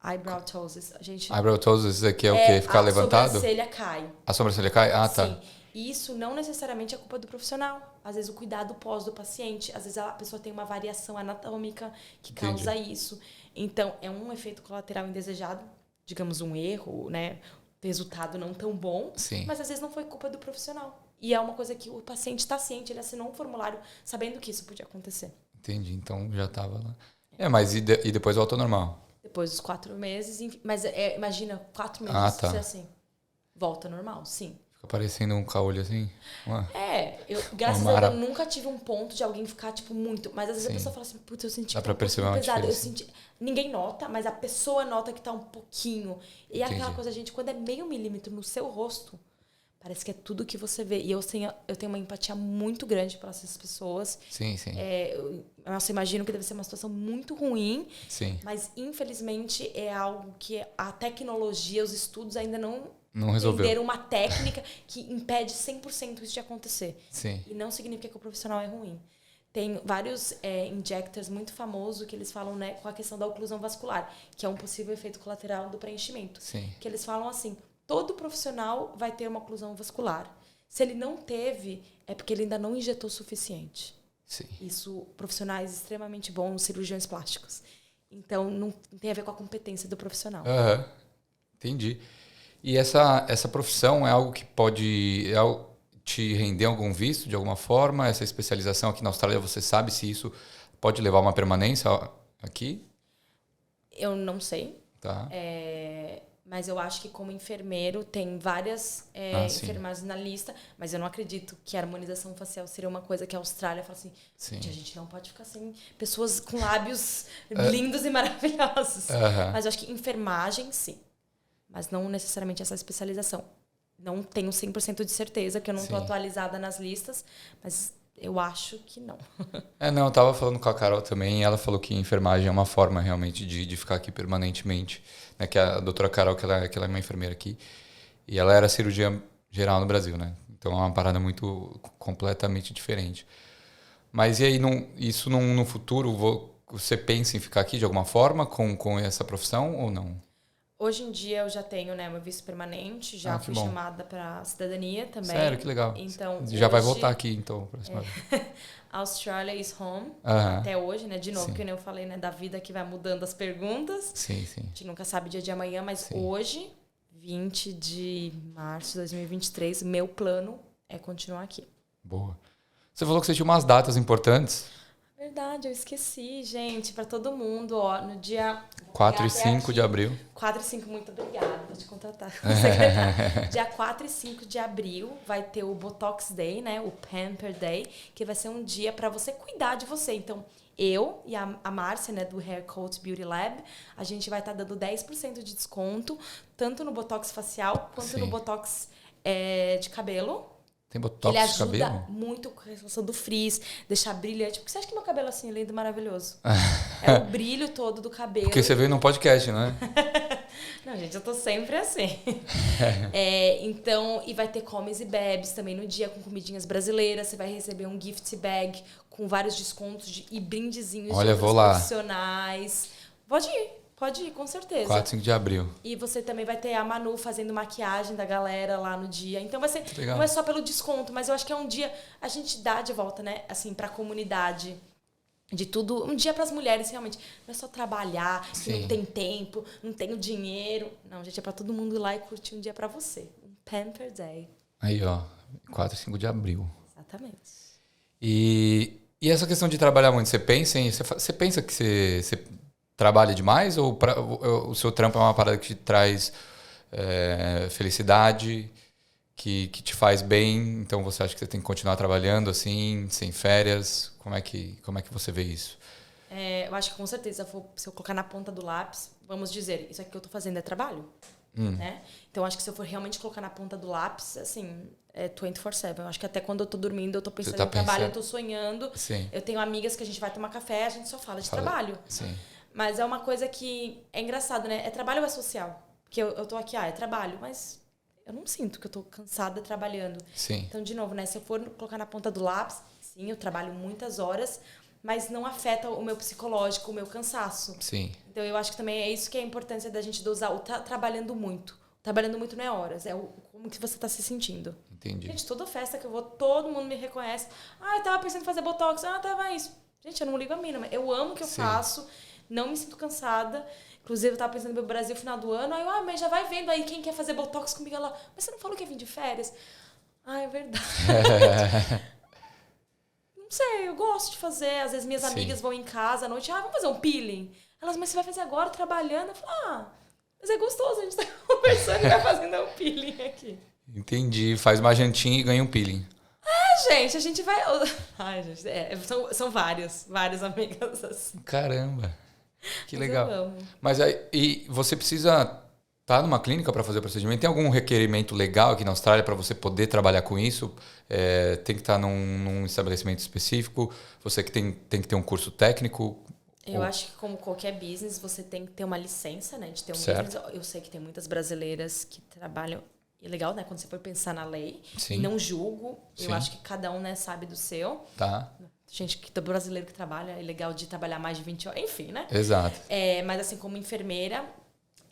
eyebrow ptosis. Eyebrow ptosis aqui é o quê? Ficar levantado? A sobrancelha cai. A sobrancelha cai? Ah, tá. Sim. E isso não necessariamente é culpa do profissional. Às vezes o cuidado pós do paciente, às vezes a pessoa tem uma variação anatômica que causa isso. Então, é um efeito colateral indesejado, digamos um erro, né? Resultado não tão bom, Sim. Mas às vezes não foi culpa do profissional. E é uma coisa que o paciente está ciente, ele assinou um formulário sabendo que isso podia acontecer. Entendi, então já estava lá. Mas e depois volta ao normal? Depois dos 4 meses, mas imagina, 4 meses ser assim. Volta ao normal, sim. Fica parecendo um caolho assim? Graças a Deus, eu nunca tive um ponto de alguém ficar, tipo, muito. Mas às vezes a pessoa fala assim, putz, eu senti Dá pra perceber uma pesado. diferença. Ninguém nota, mas a pessoa nota que tá um pouquinho. E é aquela coisa, gente, quando é meio milímetro no seu rosto, parece que é tudo que você vê. E eu tenho uma empatia muito grande para essas pessoas. Sim. Nossa, imagino que deve ser uma situação muito ruim. Sim. Mas, infelizmente, é algo que a tecnologia, os estudos ainda não resolveu. entenderam uma técnica que impede 100% isso de acontecer. Sim. E não significa que o profissional é ruim. Tem vários injectors muito famosos que eles falam, né, com a questão da oclusão vascular, que é um possível efeito colateral do preenchimento. Sim. Que eles falam assim, todo profissional vai ter uma oclusão vascular. Se ele não teve, é porque ele ainda não injetou o suficiente. Sim. Isso, profissionais extremamente bons, cirurgiões plásticos. Então, não tem a ver com a competência do profissional. Entendi. E essa profissão é algo que pode te render algum visto de alguma forma? Essa especialização aqui na Austrália, você sabe se isso pode levar a uma permanência aqui? Eu não sei. Tá. Mas eu acho que como enfermeiro tem várias enfermagens na lista, mas eu não acredito que a harmonização facial seria uma coisa que a Austrália fala assim, gente, a gente não pode ficar sem pessoas com lábios lindos e maravilhosos. Mas eu acho que enfermagem, sim. Mas não necessariamente essa especialização. Não tenho 100% de certeza, que eu não estou atualizada nas listas, mas eu acho que não. Eu tava falando com a Carol também, e ela falou que enfermagem é uma forma realmente de ficar aqui permanentemente. Né? Que a doutora Carol, que ela é uma enfermeira aqui, e ela era cirurgiã geral no Brasil, né? Então é uma parada completamente diferente. Mas e aí, isso no futuro, você pensa em ficar aqui de alguma forma com essa profissão ou não? Hoje em dia eu já tenho, né, meu visto permanente, já fui chamada para cidadania também. Sério, que legal. Então, já vai voltar aqui, então, próxima vez. Australia is home, até hoje, né? De novo, que nem eu falei, né, da vida que vai mudando as perguntas. Sim. A gente nunca sabe dia de amanhã, mas hoje, 20 de março de 2023, meu plano é continuar aqui. Boa. Você falou que você tinha umas datas importantes. Verdade, eu esqueci, gente, para todo mundo, no dia 4 e 5 de abril. 4 e 5, muito obrigada, vou te contratar. Dia 4 e 5 de abril vai ter o Botox Day, né, o Pamper Day, que vai ser um dia para você cuidar de você. Então, eu e a Márcia, né, do Hair Coat Beauty Lab, a gente vai estar dando 10% de desconto, tanto no Botox facial, quanto no Botox de cabelo. Tem Botox ele de cabelo? ajuda muito com a resolução do frizz, deixar brilhante. Por que você acha que meu cabelo é assim, lindo e maravilhoso? É o brilho todo do cabelo. Porque você veio num podcast, não é? Não, gente, eu tô sempre assim. Então, e vai ter comes e bebes também no dia, com comidinhas brasileiras. Você vai receber um gift bag com vários descontos e brindezinhos de outros profissionais. Pode Pode ir, com certeza. 4, 5 de abril. E você também vai ter a Manu fazendo maquiagem da galera lá no dia. Então vai ser, Legal. não é só pelo desconto, mas eu acho que é um dia a gente dá de volta, né? Assim, pra comunidade. De tudo. Um dia pras mulheres, realmente. Não é só trabalhar, que não tem tempo, não tenho dinheiro. Não, gente, é pra todo mundo ir lá e curtir um dia pra você. Um Pamper Day. Aí, ó. 4 e 5 de abril. Exatamente. E essa questão de trabalhar muito, você pensa que você trabalha demais ou o seu trampo é uma parada que te traz felicidade, que te faz bem, então você acha que você tem que continuar trabalhando assim, sem férias? Como é que você vê isso? Eu acho que com certeza, se eu colocar na ponta do lápis, vamos dizer, isso aqui que eu tô fazendo é trabalho. Né? Então, acho que se eu for realmente colocar na ponta do lápis, assim, é 24/7. Eu acho que até quando eu tô dormindo, eu tô pensando em trabalho, eu tô sonhando. Sim. Eu tenho amigas que a gente vai tomar café, a gente só fala de trabalho. Sim. Mas é uma coisa que é engraçado, né? É trabalho ou é social? Porque eu tô aqui, é trabalho, mas eu não sinto que eu tô cansada trabalhando. Sim. Então, de novo, né? Se eu for colocar na ponta do lápis, sim, eu trabalho muitas horas, mas não afeta o meu psicológico, o meu cansaço. Sim. Então, eu acho que também é isso que é a importância da gente dosar o trabalhando muito. Trabalhando muito não é horas, é como que você tá se sentindo. Entendi. Gente, toda festa que eu vou, todo mundo me reconhece. Ah, eu tava pensando em fazer botox. Ah, tava isso. Gente, eu não ligo a mínima. Eu amo o que eu faço, não me sinto cansada. Inclusive, eu tava pensando no meu Brasil no final do ano. Aí eu, mas já vai vendo aí quem quer fazer botox comigo lá. Mas você não falou que ia vir de férias? Ah, é verdade. Não sei, eu gosto de fazer. Às vezes minhas amigas vão em casa à noite. Ah, vamos fazer um peeling? Elas, mas você vai fazer agora trabalhando? Eu falo, mas é gostoso, a gente tá conversando e vai fazendo um peeling aqui. Entendi. Faz uma jantinha e ganha um peeling. Gente, a gente vai... Ai, gente, são várias amigas assim. Caramba. Que legal. Eu amo. Mas aí, e você precisa estar numa clínica para fazer o procedimento? Tem algum requerimento legal aqui na Austrália para você poder trabalhar com isso? Tem que estar num estabelecimento específico? Você que tem que ter um curso técnico? Eu acho que como qualquer business, você tem que ter uma licença, né? De ter um Certo. business. Eu sei que tem muitas brasileiras que trabalham... E legal, né? Quando você for pensar na lei. Sim. Não julgo. Sim. Eu acho que cada um, né, sabe do seu. Tá. Gente, que brasileiro que trabalha, é legal de trabalhar mais de 20 horas. Enfim, né? Exato. Mas assim, como enfermeira,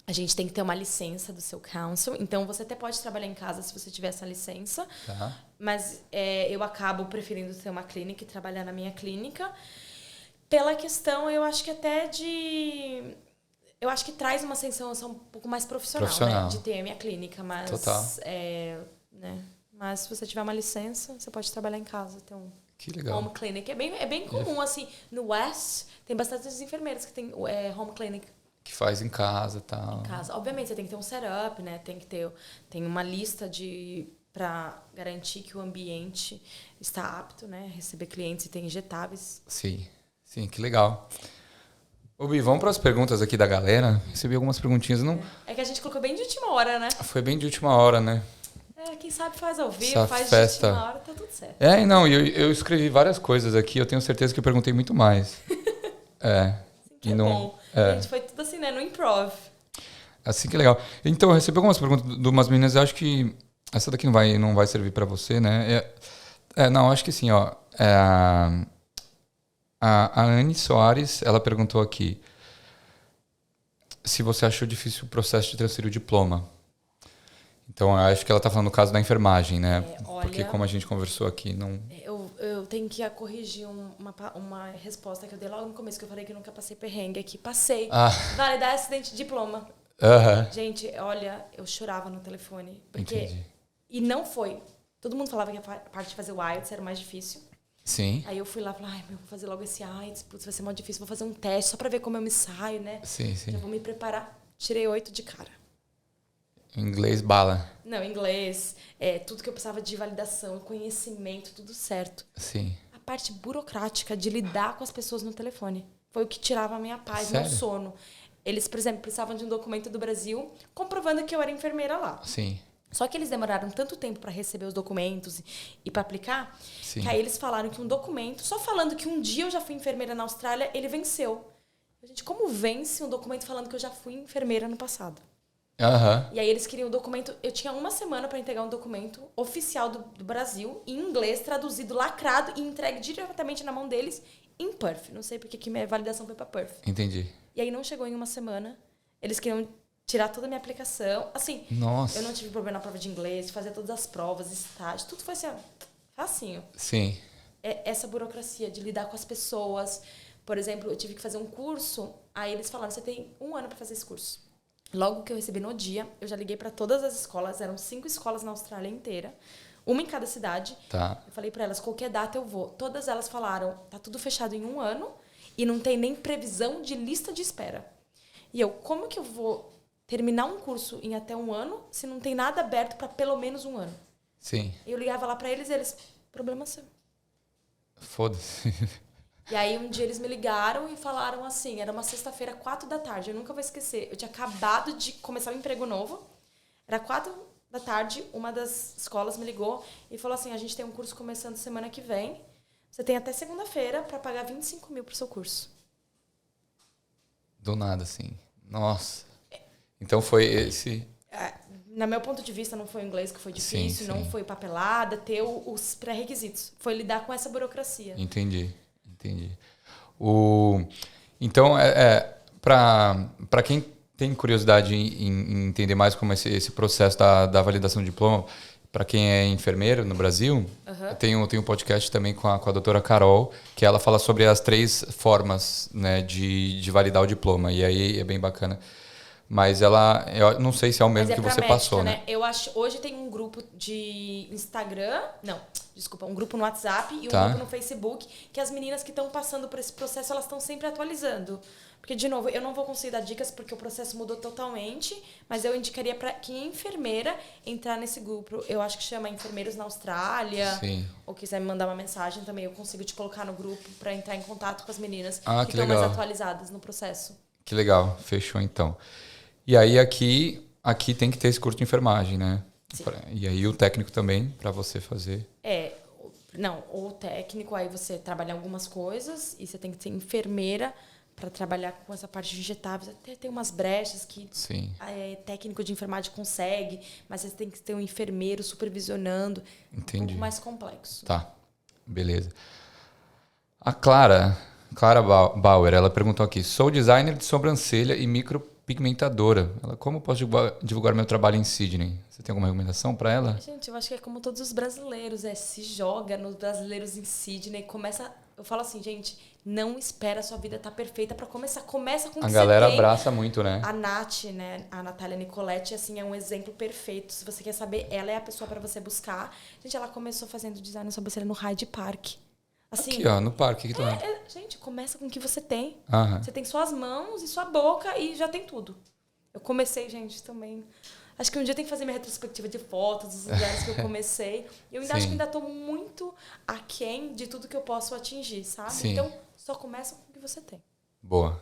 a gente tem que ter uma licença do seu council. Então, você até pode trabalhar em casa se você tiver essa licença. Tá. Mas eu acabo preferindo ter uma clínica e trabalhar na minha clínica. Pela questão, eu acho que até de... Eu acho que traz uma sensação um pouco mais profissional. Né? De ter a minha clínica. Mas, total. Né? Mas se você tiver uma licença, você pode trabalhar em casa. Ter um Que legal. home clinic. É bem comum, assim. No West, tem bastante enfermeiras que tem home clinic. Que faz em casa e tal. Em casa. Obviamente, você tem que ter um setup, né? Tem uma lista para garantir que o ambiente está apto, né? Receber clientes e ter injetáveis. Sim, que legal. Ô, Bi, vamos para as perguntas aqui da galera. Recebi algumas perguntinhas. Não... É que a gente colocou bem de última hora, né? Foi bem de última hora, né? Quem sabe faz ao vivo, Essa faz festa... de última hora, tá tudo certo. Não, eu escrevi várias coisas aqui. Eu tenho certeza que eu perguntei muito mais. Que bom. A gente foi tudo assim, né? No improv. Assim que é legal. Então, eu recebi algumas perguntas de umas meninas. Eu acho que essa daqui não vai servir para você, né? Não, acho que sim, ó. A Anne Soares, ela perguntou aqui se você achou difícil o processo de transferir o diploma. Então, eu acho que ela está falando no caso da enfermagem, né? Olha, porque como a gente conversou aqui, não... Eu tenho que corrigir uma resposta que eu dei logo no começo, que eu falei que eu nunca passei perrengue aqui. Passei. Validar acidente de diploma. Gente, olha, eu chorava no telefone. Porque... Entendi. E não foi. Todo mundo falava que a parte de fazer o IELTS era o mais difícil. Sim. Aí eu fui lá e falei, vou fazer logo esse IELTS, putz, vai ser muito difícil, vou fazer um teste só pra ver como eu me saio, né? Sim. Já vou me preparar. Tirei 8 de cara. Inglês bala. Não, inglês, tudo que eu precisava de validação, conhecimento, tudo certo. Sim. A parte burocrática de lidar com as pessoas no telefone foi o que tirava a minha paz, Sério? meu sono. Eles, por exemplo, precisavam de um documento do Brasil comprovando que eu era enfermeira lá. Sim. Só que eles demoraram tanto tempo para receber os documentos e para aplicar, Sim. que aí eles falaram que um documento, só falando que um dia eu já fui enfermeira na Austrália, ele venceu. Gente, como vence um documento falando que eu já fui enfermeira no passado? Aham. E aí eles queriam o documento. Eu tinha uma semana para entregar um documento oficial do Brasil, em inglês, traduzido, lacrado e entregue diretamente na mão deles em Perth. Não sei porque que minha validação foi para Perth. Entendi. E aí não chegou em uma semana. Eles queriam tirar toda a minha aplicação. Assim, Nossa. eu não tive problema na prova de inglês, fazer todas as provas, estágio, tudo foi assim, ó, facinho. Sim. Essa burocracia de lidar com as pessoas. Por exemplo, eu tive que fazer um curso, aí eles falaram, você tem 1 ano para fazer esse curso. Logo que eu recebi no dia, eu já liguei para todas as escolas, eram 5 escolas na Austrália inteira, uma em cada cidade. Tá. Eu falei para elas, qualquer data eu vou. Todas elas falaram, tá tudo fechado em 1 ano e não tem nem previsão de lista de espera. E eu, como que eu vou terminar um curso em até 1 ano se não tem nada aberto para pelo menos 1 ano? Sim. Eu ligava lá para eles e eles, problema seu. Foda-se. E aí um dia eles me ligaram e falaram assim, era uma sexta-feira, 4 da tarde, eu nunca vou esquecer. Eu tinha acabado de começar um emprego novo, era 4 da tarde, uma das escolas me ligou e falou assim, a gente tem um curso começando semana que vem, você tem até segunda-feira para pagar 25 mil pro seu curso. Do nada, assim. Nossa. Então foi esse... No meu ponto de vista, não foi o inglês que foi difícil, Sim, não sim. foi papelada, ter os pré-requisitos. Foi lidar com essa burocracia. Entendi. Então, para quem tem curiosidade em entender mais como esse processo da validação do diploma, para quem é enfermeiro no Brasil, eu tenho um podcast também com a doutora Carol, que ela fala sobre as 3 formas, né, de validar o diploma. E aí é bem bacana. Mas eu não sei se é o mesmo que você médica, passou, né? Eu acho, hoje tem um grupo de Instagram, um grupo no WhatsApp e um Tá. grupo no Facebook, que as meninas que estão passando por esse processo, elas estão sempre atualizando. Porque, de novo, eu não vou conseguir dar dicas porque o processo mudou totalmente, mas eu indicaria para quem é enfermeira entrar nesse grupo. Eu acho que chama Enfermeiros na Austrália. Sim. Ou quiser me mandar uma mensagem também, eu consigo te colocar no grupo para entrar em contato com as meninas que que estão mais legal. atualizadas no processo. Que legal. Fechou, então. E aí, aqui tem que ter esse curso de enfermagem, né? Sim. E aí, o técnico também, para você fazer. O técnico, aí você trabalha algumas coisas e você tem que ser enfermeira para trabalhar com essa parte de injetáveis. Até tem umas brechas que técnico de enfermagem consegue, mas você tem que ter um enfermeiro supervisionando. Entendi. Um pouco mais complexo. Tá, beleza. A Clara Bauer, ela perguntou aqui, sou designer de sobrancelha e micropigmentadora. Como posso divulgar meu trabalho em Sydney? Você tem alguma recomendação para ela? Gente, eu acho que é como todos os brasileiros, se joga nos brasileiros em Sydney, eu falo assim, gente, não espera a sua vida estar perfeita para começar. Começa com o que você tem. A galera abraça muito, né? A Nath, né? A Natália Nicoletti, assim, é um exemplo perfeito. Se você quer saber, ela é a pessoa para você buscar. Gente, ela começou fazendo design na sobrancelha no Hyde Park. Assim, aqui, ó, no parque. Que gente, começa com o que você tem. Aham. Você tem suas mãos e sua boca e já tem tudo. Eu comecei, gente, também... Acho que um dia tem que fazer minha retrospectiva de fotos dos lugares que eu comecei. Eu ainda acho que ainda estou muito aquém de tudo que eu posso atingir, sabe? Sim. Então, só começa com o que você tem. Boa.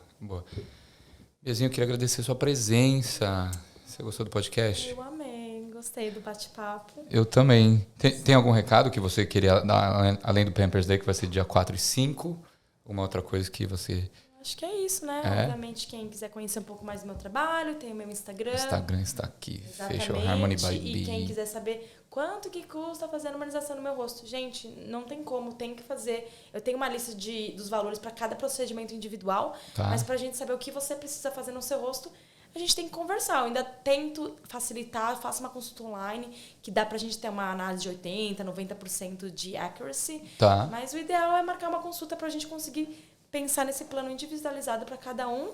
Bezinho, eu queria agradecer a sua presença. Você gostou do podcast? Eu amei, gostei do bate-papo. Eu também. Tem algum recado que você queria dar, além do Pampers Day, que vai ser dia 4 e 5? Uma outra coisa que você... Acho que é isso, né? Obviamente, quem quiser conhecer um pouco mais do meu trabalho, tem o meu Instagram. O Instagram está aqui. Exatamente. Fechou. Harmony by E B. quem quiser saber quanto que custa fazer a normalização no meu rosto. Gente, não tem como, tem que fazer. Eu tenho uma lista dos valores para cada procedimento individual, mas pra gente saber o que você precisa fazer no seu rosto, a gente tem que conversar. Eu ainda tento facilitar, faço uma consulta online, que dá pra gente ter uma análise de 80%, 90% de accuracy. Tá. Mas o ideal é marcar uma consulta pra gente conseguir pensar nesse plano individualizado para cada um.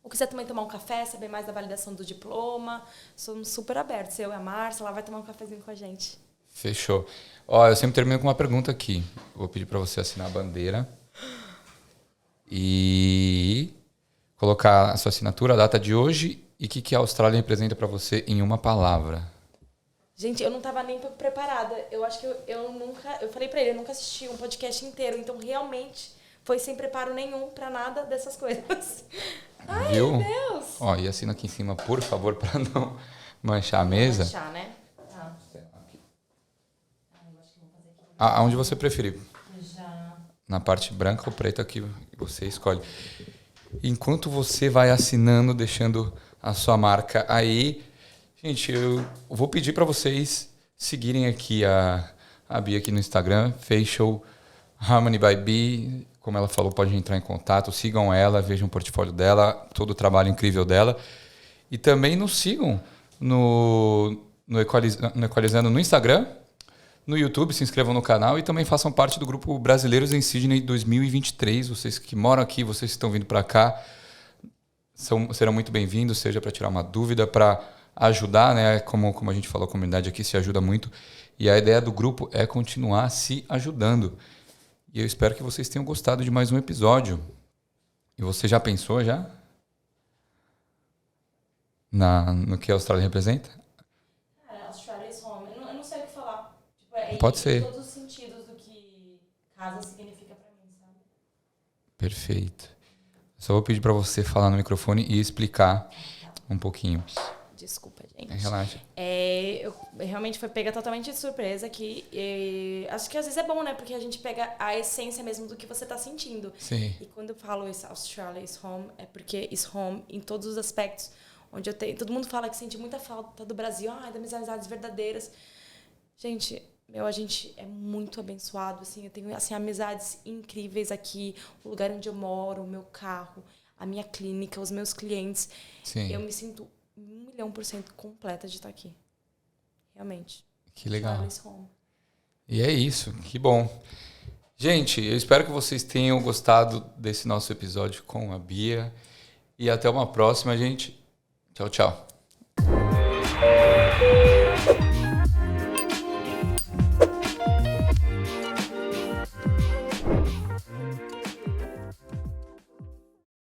Ou quiser também tomar um café, saber mais da validação do diploma, somos super abertos. Eu e a Márcia, ela vai tomar um cafezinho com a gente. Fechou. Ó, eu sempre termino com uma pergunta aqui. Vou pedir para você assinar a bandeira e colocar a sua assinatura, a data de hoje e o que a Austrália representa para você em uma palavra. Gente, eu não estava nem preparada. Eu acho que eu falei para ele, eu nunca assisti um podcast inteiro, então realmente foi sem preparo nenhum para nada dessas coisas. Ai, viu? Meu Deus! Ó, e assina aqui em cima, por favor, para não manchar a mesa. Manchar, né? Tá. Aonde você preferir. Já. Na parte branca ou preta que você escolhe. Enquanto você vai assinando, deixando a sua marca aí. Gente, eu vou pedir para vocês seguirem aqui a Bia aqui no Instagram, Facial Harmony by Bee. Como ela falou, pode entrar em contato, sigam ela, vejam o portfólio dela, todo o trabalho incrível dela. E também nos sigam no Equalizando no Instagram, no YouTube, se inscrevam no canal e também façam parte do grupo Brasileiros em Sydney 2023. Vocês que moram aqui, vocês que estão vindo para cá, serão muito bem-vindos, seja para tirar uma dúvida, para ajudar, né? Como a gente falou, a comunidade aqui se ajuda muito. E a ideia do grupo é continuar se ajudando. E eu espero que vocês tenham gostado de mais um episódio. E você já pensou já? No que a Austrália representa? Cara, Australia is home. Eu não sei o que falar. Tipo, Pode ser. Em todos os sentidos do que casa significa pra mim, sabe? Perfeito. Só vou pedir para você falar no microfone e explicar um pouquinho. Desculpa, gente. Relaxa. Eu realmente foi pega totalmente de surpresa aqui. Acho que às vezes é bom, né? Porque a gente pega a essência mesmo do que você tá sentindo. Sim. E quando eu falo isso, Australia is home, é porque is home em todos os aspectos. Onde eu tenho, todo mundo fala que sente muita falta do Brasil, das minhas amizades verdadeiras. Gente, a gente é muito abençoado, assim, eu tenho assim amizades incríveis aqui, o lugar onde eu moro, o meu carro, a minha clínica, os meus clientes. Sim. Eu me sinto 1.000.000% completa de estar aqui. Realmente. Que legal. Charlie's home. E é isso, que bom. Gente, eu espero que vocês tenham gostado desse nosso episódio com a Bia. E até uma próxima, gente. Tchau, tchau.